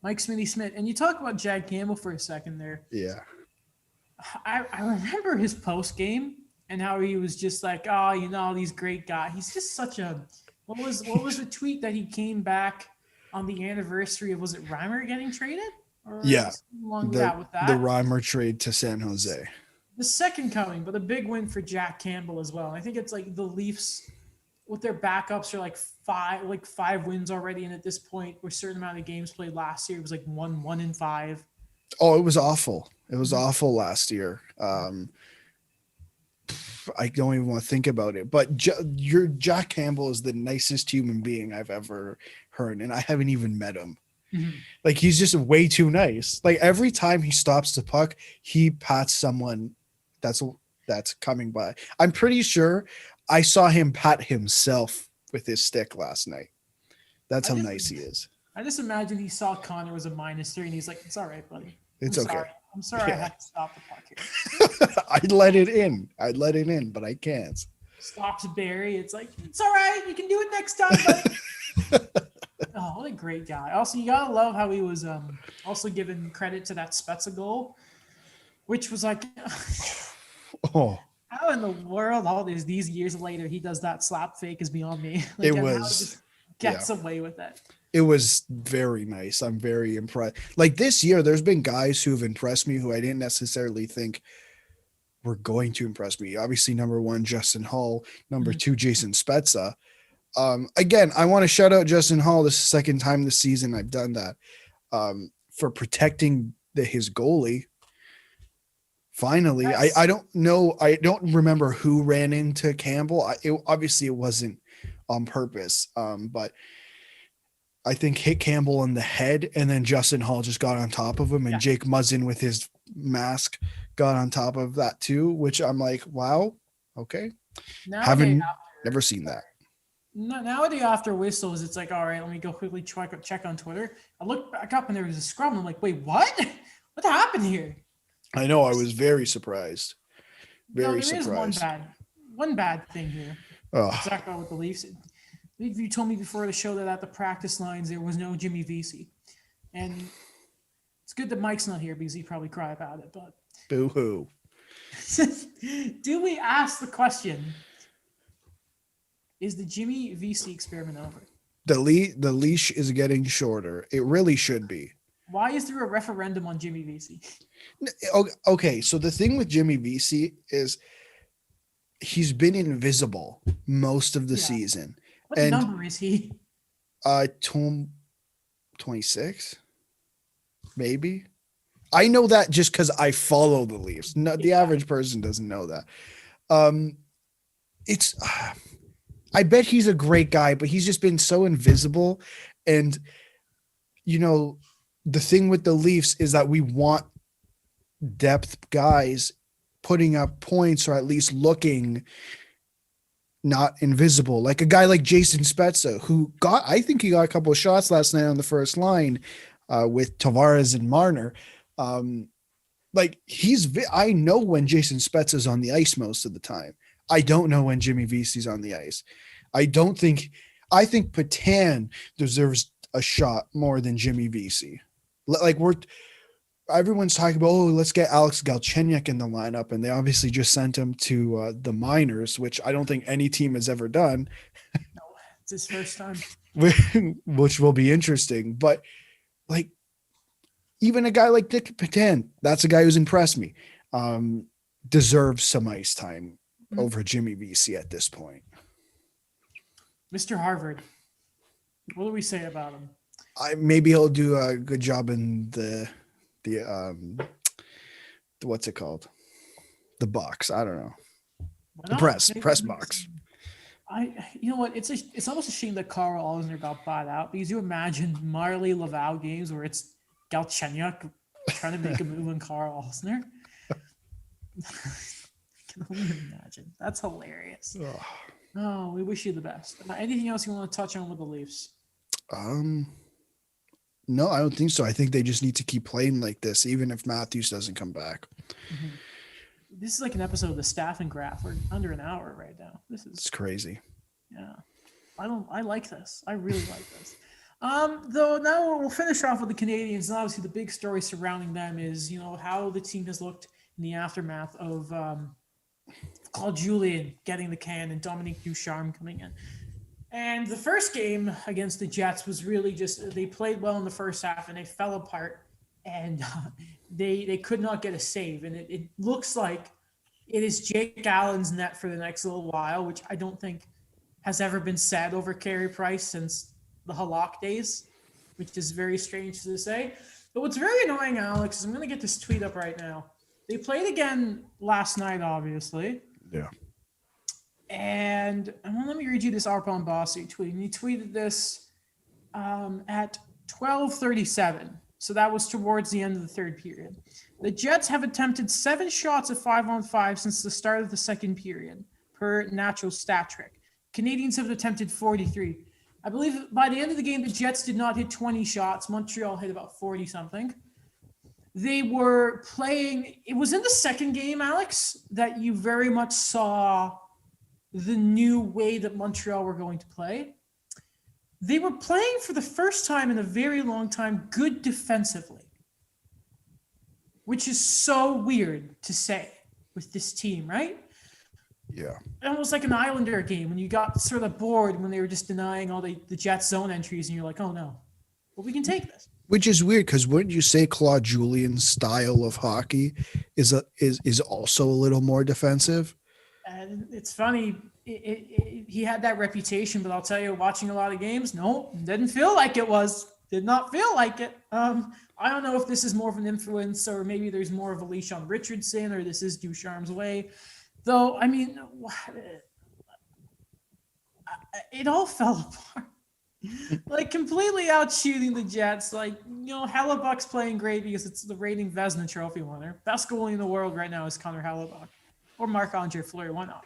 Mike Smithy Smith, and you talk about Jack Campbell for a second there. Yeah, I remember his post game and how he was just like, these great guys. He's just such a what was the tweet that he came back on the anniversary of, was it Reimer getting traded? Or yeah, along with that? The Reimer trade to San Jose. the second coming, but a big win for Jack Campbell as well. I think it's like the Leafs with their backups are like five wins already, and at this point, with a certain amount of games played last year, it was like 1-5. Oh, it was awful. It was awful last year. I don't even want to think about it. But your Jack Campbell is the nicest human being I've ever heard, and I haven't even met him. Mm-hmm. Like, he's just way too nice. Like, every time he stops the puck, he pats someone that's coming by. I'm pretty sure I saw him pat himself with his stick last night. That's how nice he is. I just imagine he saw Connor was a -3, and he's like, "It's all right, buddy. It's I'm okay. Sorry. I'm sorry I had to stop the puck here." I'd let it in, but I can't. Stops Barry. It's like, "It's all right. You can do it next time, buddy." Oh, what a great guy. Also, you gotta love how he was also given credit to that Spezza goal, which was like, oh, how in the world all these years later he does that slap fake is beyond me. Like, it how he was just gets away with it. It was very nice. I'm very impressed. Like, this year, there's been guys who have impressed me who I didn't necessarily think were going to impress me. Obviously, number one, Justin Hall. Number two, Jason Spezza. Again, I want to shout out Justin Hall. This is the second time this season I've done that, for protecting his goalie. Finally, yes. I don't know. I don't remember who ran into Campbell. Obviously, it wasn't on purpose, but I think hit Campbell in the head, and then Justin Hall just got on top of him, and Jake Muzzin with his mask got on top of that too, which I'm like, wow, okay. Never seen that. Nowadays, after whistles, it's like, all right, let me go quickly check on Twitter. I looked back up and there was a scrum. I'm like, wait, what? What happened here? I know. I was very surprised. Very surprised. Is one bad thing here. Talk about with the Leafs. You told me before the show that at the practice lines there was no Jimmy Vesey, and it's good that Mike's not here because he'd probably cry about it. But boo-hoo. Do we ask the question? Is the Jimmy Vesey experiment over? The leash is getting shorter. It really should be. Why is there a referendum on Jimmy Vesey? Okay, so the thing with Jimmy Vesey is he's been invisible most of the season. What number is he? 26, maybe. I know that just because I follow the Leafs. No, the average person doesn't know that. I bet he's a great guy, but he's just been so invisible. And, the thing with the Leafs is that we want depth guys putting up points or at least looking not invisible. Like a guy like Jason Spezza, who I think he got a couple of shots last night on the first line with Tavares and Marner. I know when Jason Spezza is on the ice most of the time. I don't know when Jimmy Vesey's on the ice. I think Patan deserves a shot more than Jimmy Vesey. Like everyone's talking about, let's get Alex Galchenyuk in the lineup. And they obviously just sent him to the minors, which I don't think any team has ever done. No, it's his first time. Which will be interesting. But like, even a guy like Nick Patan, that's a guy who's impressed me, deserves some ice time over Jimmy Vesey at this point. Mr. Harvard, what do we say about him? Maybe he'll do a good job in the what's it called? The box. I don't know. The press box. You know what? It's almost a shame that Carl Alsner got bought out, because you imagine Marley Laval games where it's Galchenyuk trying to make a move on Carl Alsner. I can only imagine. That's hilarious. Oh, we wish you the best. Anything else you want to touch on with the Leafs? No, I don't think so. I think they just need to keep playing like this, even if Matthews doesn't come back. Mm-hmm. This is like an episode of the Staff and Graph. We're under an hour right now. It's crazy. Yeah. I like this. I really like this. Though now we'll finish off with the Canadiens. And obviously the big story surrounding them is, how the team has looked in the aftermath of Claude Julien getting the can and Dominique Ducharme coming in. And the first game against the Jets was really just, they played well in the first half and they fell apart, and they could not get a save. And it looks like It is Jake Allen's net for the next little while, which I don't think has ever been said over Carey Price since the Halak days, which is very strange to say. But what's very annoying, Alex, is I'm going to get this tweet up right now. They played again last night, obviously. Yeah. And let me read you this Arpon Bossy tweet. And he tweeted this at 12:37. So that was towards the end of the third period. The Jets have attempted 7 shots at 5-on-5 since the start of the second period, per natural stat trick. Canadiens have attempted 43. I believe by the end of the game, the Jets did not hit 20 shots. Montreal hit about 40-something. They were playing – it was in the second game, Alex, that you very much saw the new way that Montreal were going to play. They were playing for the first time in a very long time good defensively, which is so weird to say with this team, right? Yeah. Almost like an Islander game when you got sort of bored when they were just denying all the Jets zone entries and you're like, oh no, well, we can take this. Which is weird because wouldn't you say Claude Julien's style of hockey is also a little more defensive? And it's funny. He had that reputation, but I'll tell you, watching a lot of games, no, didn't feel like it was. Did not feel like it. I don't know if this is more of an influence or maybe there's more of a leash on Richardson or this is Ducharme's way. Though, I mean, it all fell apart. Like, completely out shooting the Jets. Like, Hellebuck's playing great because it's the reigning Vezina Trophy winner. Best goalie in the world right now is Connor Hellebuck. Or Marc-Andre Fleury, why not?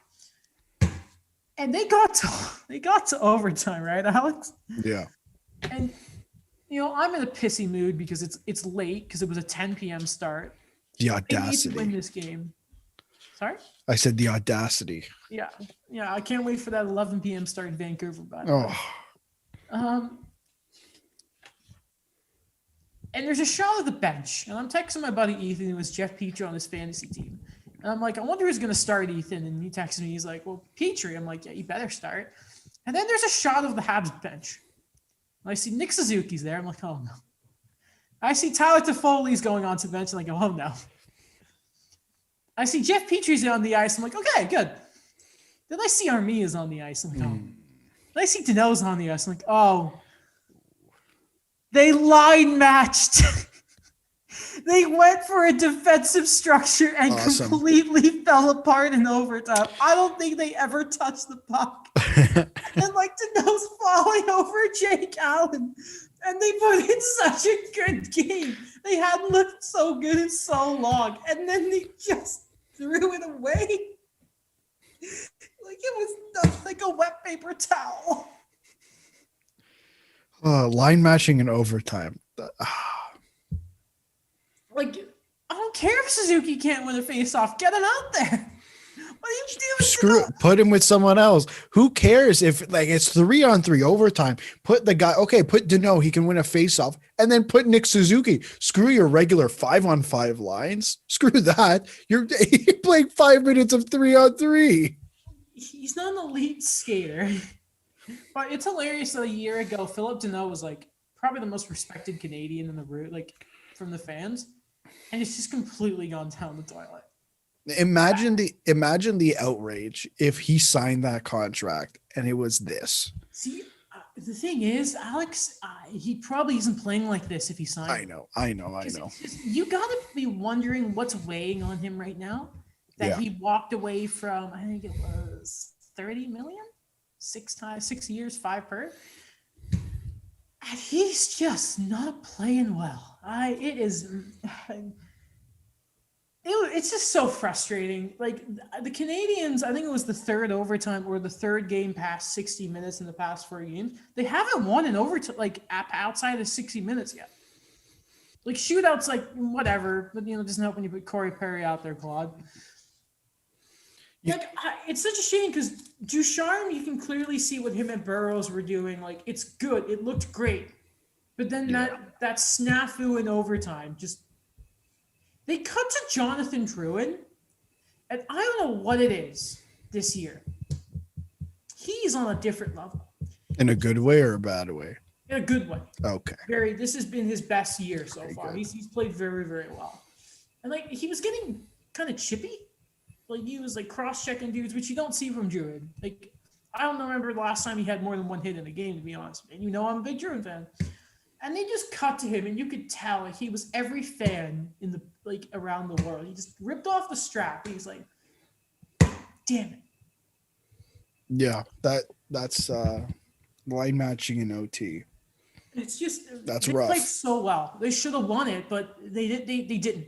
And they got to overtime, right, Alex? Yeah. And I'm in a pissy mood because it's late because it was a 10 p.m. start. The They need to audacity. win this game. Sorry? I said the audacity. Yeah. I can't wait for that 11 p.m. start in Vancouver. By the way. And there's a shot of the bench, and I'm texting my buddy Ethan, who was Jeff Petrie on his fantasy team. And I'm like, I wonder who's going to start, Ethan. And he texts me. He's like, well, Petrie. I'm like, yeah, you better start. And then there's a shot of the Habs bench. And I see Nick Suzuki's there. I'm like, oh, no. I see Tyler Toffoli's going on to the bench. I'm like, oh, no. I see Jeff Petrie's on the ice. I'm like, okay, good. Then I see Armia's on the ice. I'm like, oh. Then I see Danault's on the ice. I'm like, oh. They line matched. They went for a defensive structure and completely fell apart in overtime. I don't think they ever touched the puck. And like Danault's falling over Jake Allen. And they put in such a good game. They hadn't looked so good in so long. And then they just threw it away. Like it was like a wet paper towel. Line matching in overtime. Like, I don't care if Suzuki can't win a face-off. Get him out there. What are you doing? Screw it. Put him with someone else. Who cares if it's 3-on-3 overtime? Put the guy. Okay, put Danault. He can win a face-off, and then put Nick Suzuki. Screw your regular 5-on-5 lines. Screw that. You're playing 5 minutes of 3-on-3. He's not an elite skater, but it's hilarious that a year ago Philip Danault was like probably the most respected Canadian in the room, like from the fans. And it's just completely gone down the toilet. Imagine the outrage if he signed that contract and it was this. See, the thing is, Alex, he probably isn't playing like this if he signed. I know. You got to be wondering what's weighing on him right now. That he walked away from, I think it was 30 million, 6 years, 5 per. And he's just not playing well. It's just so frustrating. Like the Canadiens, I think it was the third overtime or the third game past 60 minutes in the past 4 games. They haven't won an overtime like outside of 60 minutes yet. Like shootouts, like whatever, but it doesn't help when you put Corey Perry out there, Claude. Like it's such a shame because Ducharme, you can clearly see what him and Burroughs were doing. Like it's good, it looked great, but then that snafu in overtime just. They cut to Jonathan Drouin, and I don't know what it is this year. He's on a different level. In a good way or a bad way? In a good way. Okay. This has been his best year so far. He's played very, very well. And like he was getting kind of chippy. Like he was like cross-checking dudes, which you don't see from Druid. Like I don't remember the last time he had more than one hit in a game, to be honest. And you know I'm a big Druid fan. And they just cut to him, and you could tell like he was every fan in the like around the world. He just ripped off the strap. He's like, damn it. Yeah, that's line matching in OT. It's just That's they rough. played so well. They should have won it, but they didn't.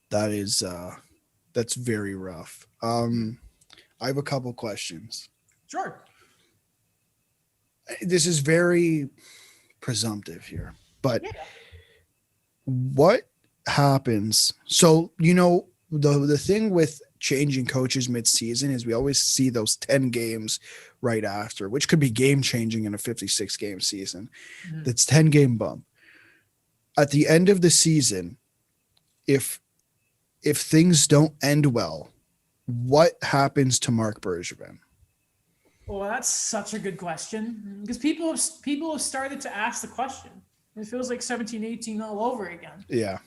That is that's very rough. I have a couple questions. Sure. This is very presumptive here, but Yeah. what happens? So, you know, the thing with changing coaches mid-season is we always see those 10 games right after, which could be game changing in a 56 game season. Mhm. That's 10 game bump. At the end of the season, if things don't end well, what happens to Marc Bergevin? Well, that's such a good question because people have started to ask the question. It feels like 17-18 all over again. Yeah.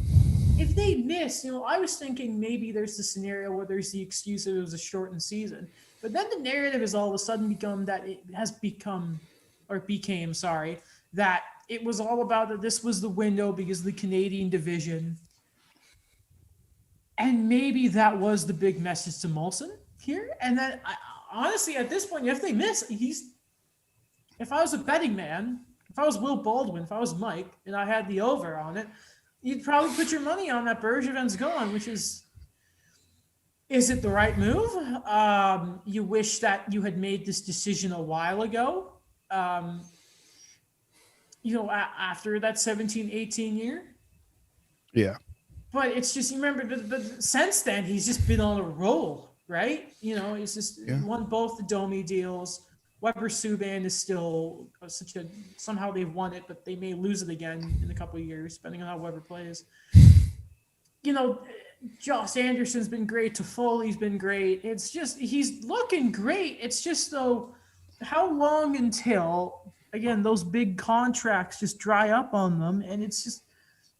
If they miss, I was thinking maybe there's the scenario where there's the excuse that it was a shortened season. But then the narrative has all of a sudden become that that it was all about that this was the window because of the Canadian division. And maybe that was the big message to Molson here. And then honestly, at this point, if they miss, if I was a betting man, if I was Will Baldwin, if I was Mike, and I had the over on it, you'd probably put your money on that Bergevin's gone, which is it the right move? You wish that you had made this decision a while ago, after that 17-18 year. Yeah. But it's just, you remember, but since then, he's just been on a roll, right? He's just won both the Domi deals. Weber Subban is still somehow they've won it, but they may lose it again in a couple of years, depending on how Weber plays. Josh Anderson's been great. Toffoli's been great. It's just, he's looking great. It's just, though, how long until, again, those big contracts just dry up on them? And it's just,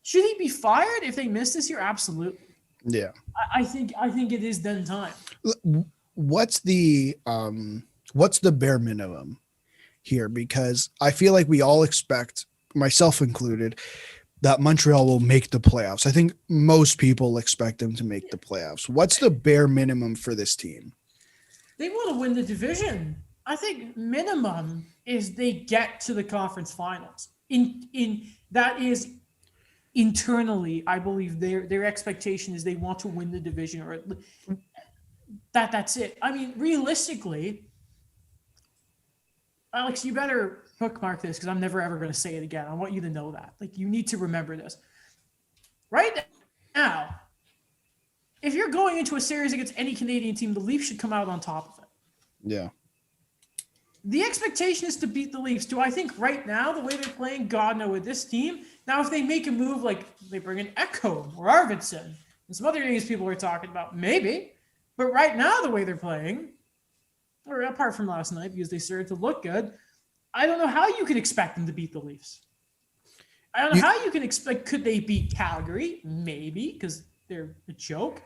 should he be fired if they miss this year? Absolutely. Yeah. I think it is then time. What's the bare minimum here? Because I feel like we all expect, myself included, that Montreal will make the playoffs. I think most people expect them to make the playoffs. What's the bare minimum for this team? They want to win the division. I think minimum is they get to the conference finals. In that is internally, I believe their expectation is they want to win the division, or that's it. I mean, realistically, Alex, you better bookmark this because I'm never ever going to say it again. I want you to know that. Like, you need to remember this. Right now, if you're going into a series against any Canadian team, the Leafs should come out on top of it. Yeah. The expectation is to beat the Leafs. Do I think right now, the way they're playing, God no, with this team? Now, if they make a move like they bring in Ekholm or Arvidsson and some other names people are talking about, maybe. But right now, the way they're playing, or apart from last night because they started to look good, I don't know how you can expect them to beat the Leafs. I don't know how you can expect. Could they beat Calgary? Maybe, because they're a joke.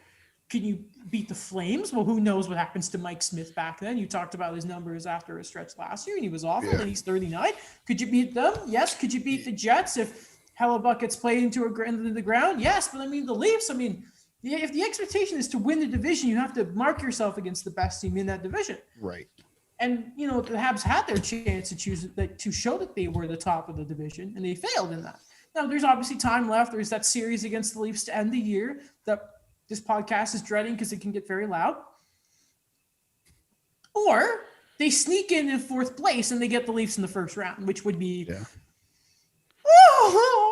Can you beat the Flames? Well, who knows what happens to Mike Smith back then? You talked about his numbers after a stretch last year, and he was awful, and he's 39. Could you beat them? Yes. Could you beat the Jets if Hellebuck gets played into the ground? Yes. But, the Leafs, if the expectation is to win the division, you have to mark yourself against the best team in that division. Right. And, the Habs had their chance to show that they were the top of the division, and they failed in that. Now, there's obviously time left. There's that series against the Leafs to end the year that this podcast is dreading because it can get very loud. Or they sneak in fourth place and they get the Leafs in the first round, which would be, I'll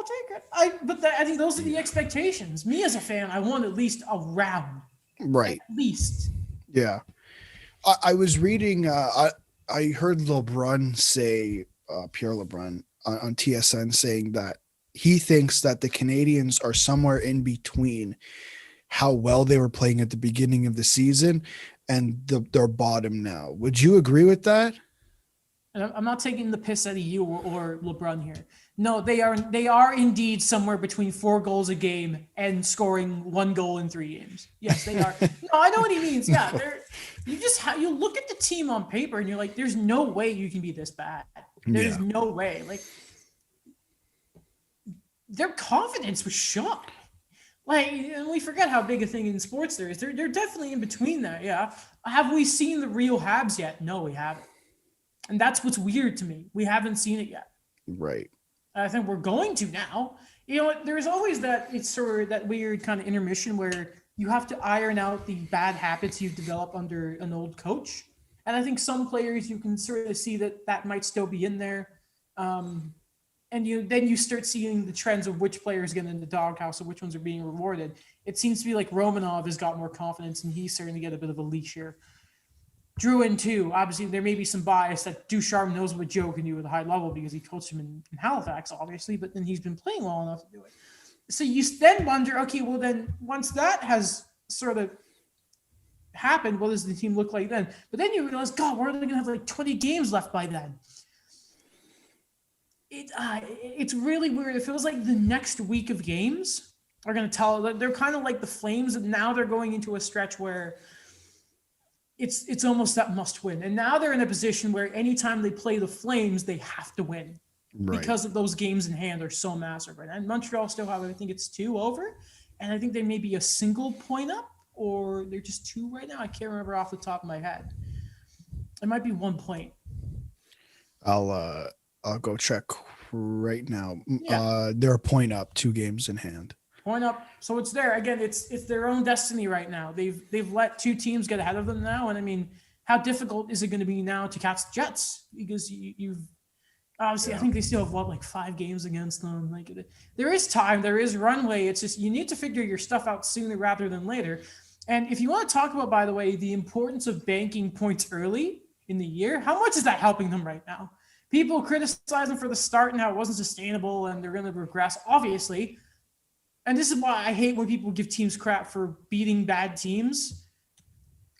take it. I think those are the expectations. Me as a fan, I want at least a round. Right. At least. Yeah. I was reading, I heard LeBron say, Pierre LeBrun on TSN saying that he thinks that the Canadiens are somewhere in between how well they were playing at the beginning of the season and their bottom now. Would you agree with that? And I'm not taking the piss out of you or LeBron here. No, they are indeed somewhere between 4 goals a game and scoring 1 goal in 3 games. Yes, they are. No, I know what he means. Yeah, you look at the team on paper and you're like, there's no way you can be this bad. There's no way. Like, their confidence was shot. Like, and we forget how big a thing in sports there is. They're definitely in between there. Yeah. Have we seen the real Habs yet? No, we haven't. And that's what's weird to me. We haven't seen it yet. Right. I think we're going to now. You know what? There's always it's sort of that weird kind of intermission where you have to iron out the bad habits you've developed under an old coach. And I think some players you can sort of see that might still be in there. And then you start seeing the trends of which players get in the doghouse and which ones are being rewarded. It seems to be like Romanov has got more confidence and he's starting to get a bit of a leash here. Drouin too. Obviously, there may be some bias that Ducharme knows what Joe can do at a high level because he coached him in Halifax, obviously, but then he's been playing well enough to do it. So you then wonder, okay, well then once that has sort of happened, what does the team look like then? But then you realize, God, we're only going to have like 20 games left by then. It's really weird. It feels like the next week of games are going to tell that they're kind of like the Flames, and now they're going into a stretch where it's almost that must win. And now they're in a position where anytime they play the Flames, they have to win because of those games in hand are so massive right now. And Montreal still have, I think it's 2 over. And I think they may be a single point up or they're just 2 right now. I can't remember off the top of my head. It might be 1 point. I'll go check right now. Yeah. They're a point up, 2 games in hand. Point up. So it's there. Again, it's their own destiny right now. They've let 2 teams get ahead of them now. And I mean, how difficult is it going to be now to catch the Jets? Because you've obviously, I think they still have like 5 games against them. Like there is time, there is runway. It's just you need to figure your stuff out sooner rather than later. And if you want to talk about, by the way, the importance of banking points early in the year, how much is that helping them right now? People criticize them for the start and how it wasn't sustainable and they're going to regress, obviously. And this is why I hate when people give teams crap for beating bad teams.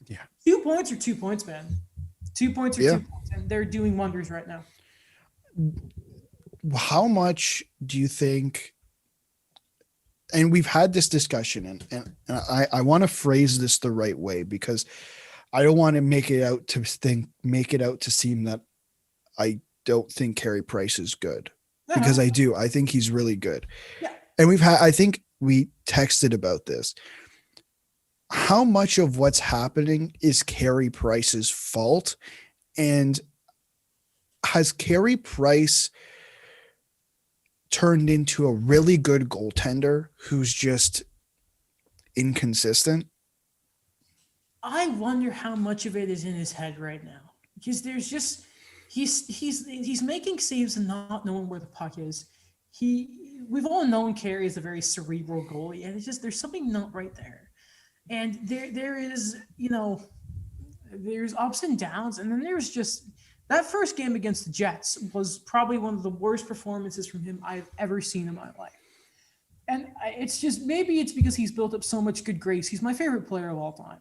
Yeah. 2 points are 2 points, man. 2 points are 2 points. And they're doing wonders right now. How much do you think, and we've had this discussion, and I want to phrase this the right way because I don't want to make it out to seem that I don't think Carey Price is good. Because I do. I think he's really good. Yeah. And I think we texted about this. How much of what's happening is Carey Price's fault? And has Carey Price turned into a really good goaltender who's just inconsistent? I wonder how much of it is in his head right now. Because there's just he's making saves and not knowing where the puck is. We've all known Carey is a very cerebral goalie, and it's just there's something not right there. And there is, there's ups and downs, and then there's just that first game against the Jets was probably one of the worst performances from him I've ever seen in my life. And it's just maybe it's because he's built up so much good grace. He's my favorite player of all time.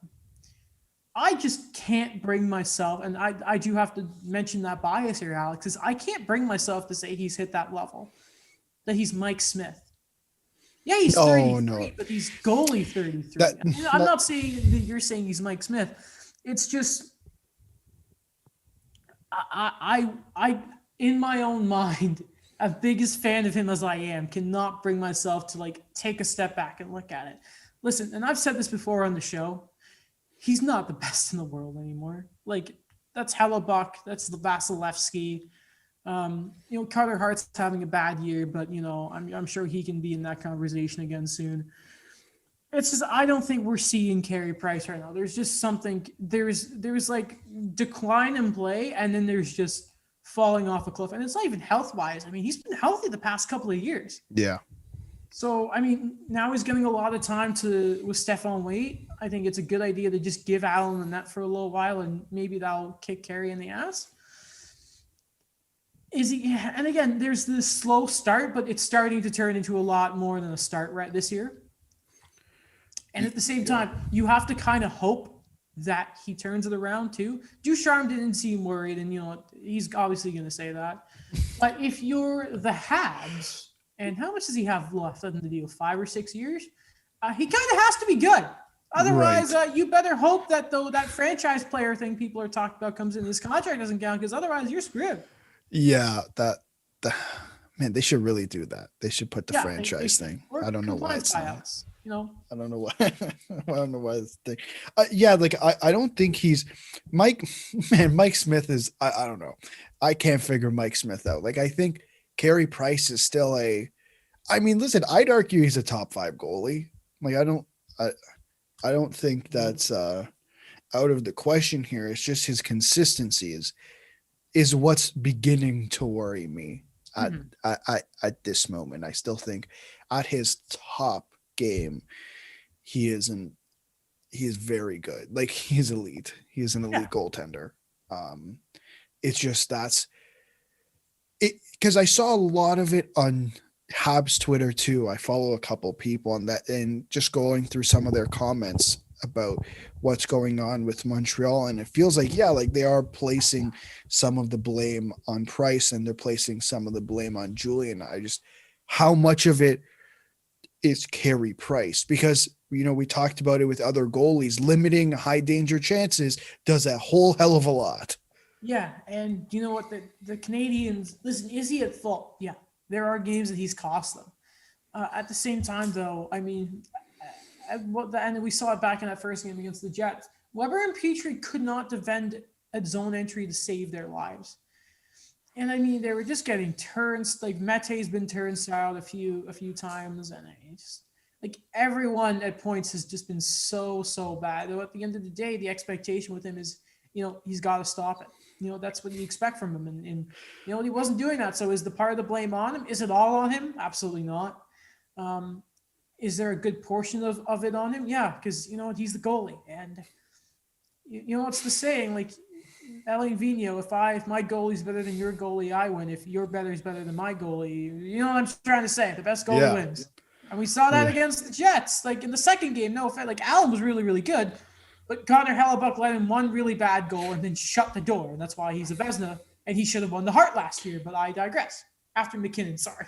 I just can't bring myself, and I do have to mention that bias here, Alex, is I can't bring myself to say he's hit that level. That he's Mike Smith. Yeah, he's 33, but he's goalie 33. I'm not saying that you're saying he's Mike Smith. It's just I in my own mind, as biggest fan of him as I am, cannot bring myself to like take a step back and look at it. Listen, and I've said this before on the show, he's not the best in the world anymore. Like that's Hellebuck, that's Vasilevsky. Carter Hart's having a bad year, but I'm sure he can be in that conversation again soon. It's just I don't think we're seeing Carey Price right now. There's just something there's like decline in play, and then there's just falling off a cliff. And it's not even health wise. I mean, he's been healthy the past couple of years. Yeah. So I mean, now he's getting a lot of time with Stephon Waite. I think it's a good idea to just give Allen the net for a little while, and maybe that'll kick Carey in the ass. And again, there's this slow start, but it's starting to turn into a lot more than a start right this year. And at the same time, you have to kind of hope that he turns it around too. Ducharme didn't seem worried, and he's obviously going to say that. But if you're the Habs, and how much does he have left on the deal? 5 or 6 years? He kind of has to be good. Otherwise, you better hope that that franchise player thing people are talking about comes in. His contract doesn't count, because otherwise you're screwed. Yeah, man, they should really do that. They should put the franchise thing. I don't know why it's not. I don't know why. I don't know why this thing. Yeah, like I don't think he's Mike. Man, Mike Smith is. I don't know. I can't figure Mike Smith out. Like I think Carey Price is still a. I mean, listen, I'd argue he's a top 5 goalie. Like I don't think that's out of the question here. It's just his consistency is what's beginning to worry me at this moment. I still think at his top game, he is very good. Like he's elite. He is an elite goaltender. It's just that's it, because I saw a lot of it on Habs Twitter too. I follow a couple people on that, and just going through some of their comments about what's going on with Montreal, and it feels like like they are placing some of the blame on Price and they're placing some of the blame on Julien. How much of it is Carey Price? Because we talked about it with other goalies, limiting high danger chances does a whole hell of a lot. Yeah, and you know what, the Canadiens, listen, is he at fault? Yeah, there are games that he's cost them. At the same time, though, I mean, and we saw it back in that first game against the Jets. Weber and Petrie could not defend a zone entry to save their lives. And I mean, they were just getting turns. Like Mete's been turnstiled a few times, and just like everyone at points has just been so bad. Though at the end of the day, the expectation with him is, he's got to stop it. That's what you expect from him, and he wasn't doing that. So is the part of the blame on him? Is it all on him? Absolutely not. Is there a good portion of it on him? Yeah, because he's the goalie, and what's the saying? Like Alain Vigneault, if my goalie's better than your goalie, I win. If your better is better than my goalie, you know what I'm trying to say? The best goalie wins. And we saw that against the Jets. Like in the second game, no offense, like Allen was really, really good, but Connor Hellebuck let in one really bad goal and then shut the door. And that's why he's a Vezina, and he should have won the Hart last year. But I digress. After McKinnon, sorry.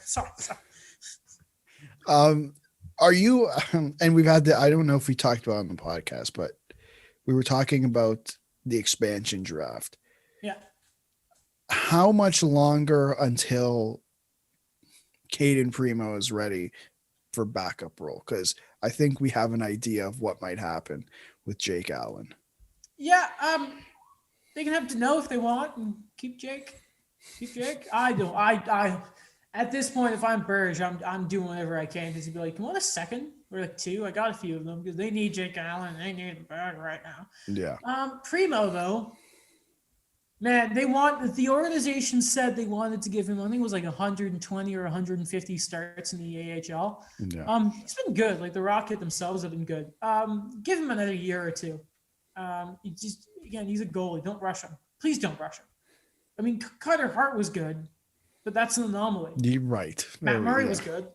Are you, and we've had I don't know if we talked about it on the podcast, but we were talking about the expansion draft. Yeah. How much longer until Caden Primo is ready for backup role? Because I think we have an idea of what might happen with Jake Allen. Yeah. They can have to know if they want and keep Jake. I don't. I at this point, if I'm Burge, I'm doing whatever I can to be like, you want a second or a 2? I got a few of them because they need Jake Allen. They need the bag right now. Yeah. Primo though, man, the organization said they wanted to give him, I think it was like 120 or 150 starts in the AHL. Yeah. He's been good. Like the Rocket themselves have been good. Give him another year or 2. He's a goalie. Don't rush him. Please don't rush him. I mean, Carter Hart was good, but that's an anomaly. You're right. Matt Murray was good.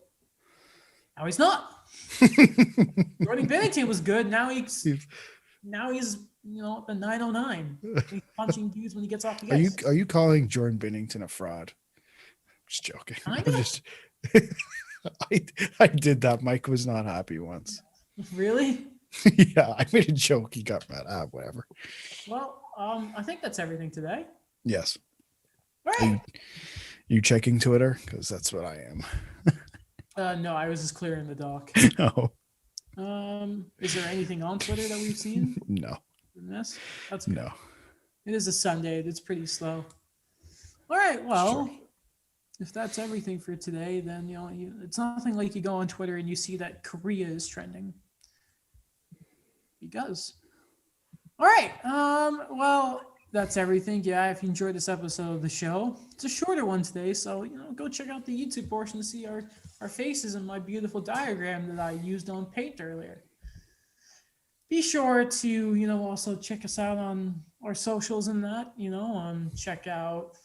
Now he's not. Jordan Binnington was good. Now he's the 909. He's punching dudes when he gets off the ice. Are you calling Jordan Binnington a fraud? I'm just joking. I did that. Mike was not happy once. Really? Yeah, I made a joke. He got mad. Whatever. Well, I think that's everything today. Yes. All right. You checking Twitter? Because that's what I am. No, I was just clearing the dock. No. Is there anything on Twitter that we've seen? No. That's good. No. It is a Sunday. It's pretty slow. All right. Well, Sure. If that's everything for today, then it's nothing like you go on Twitter and you see that Korea is trending. Because. All right. Well, that's everything. Yeah, if you enjoyed this episode of the show, it's a shorter one today, so go check out the YouTube portion to see our faces and my beautiful diagram that I used on Paint earlier. Be sure to also check us out on our socials and that. Check out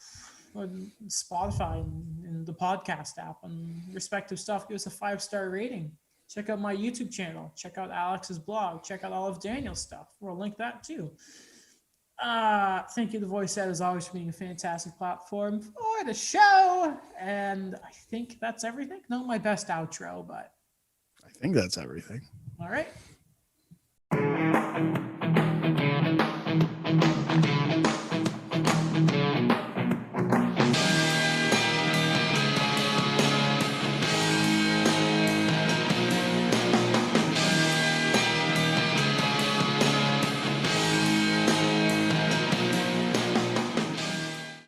on Spotify and the podcast app and respective stuff. Give us a 5-star rating. Check out my YouTube channel. Check out Alex's blog. Check out all of Daniel's stuff. We'll link that too. Thank you, The Voice Set, as always, for being a fantastic platform for the show. And I think that's everything. Not my best outro, but I think that's everything. all right.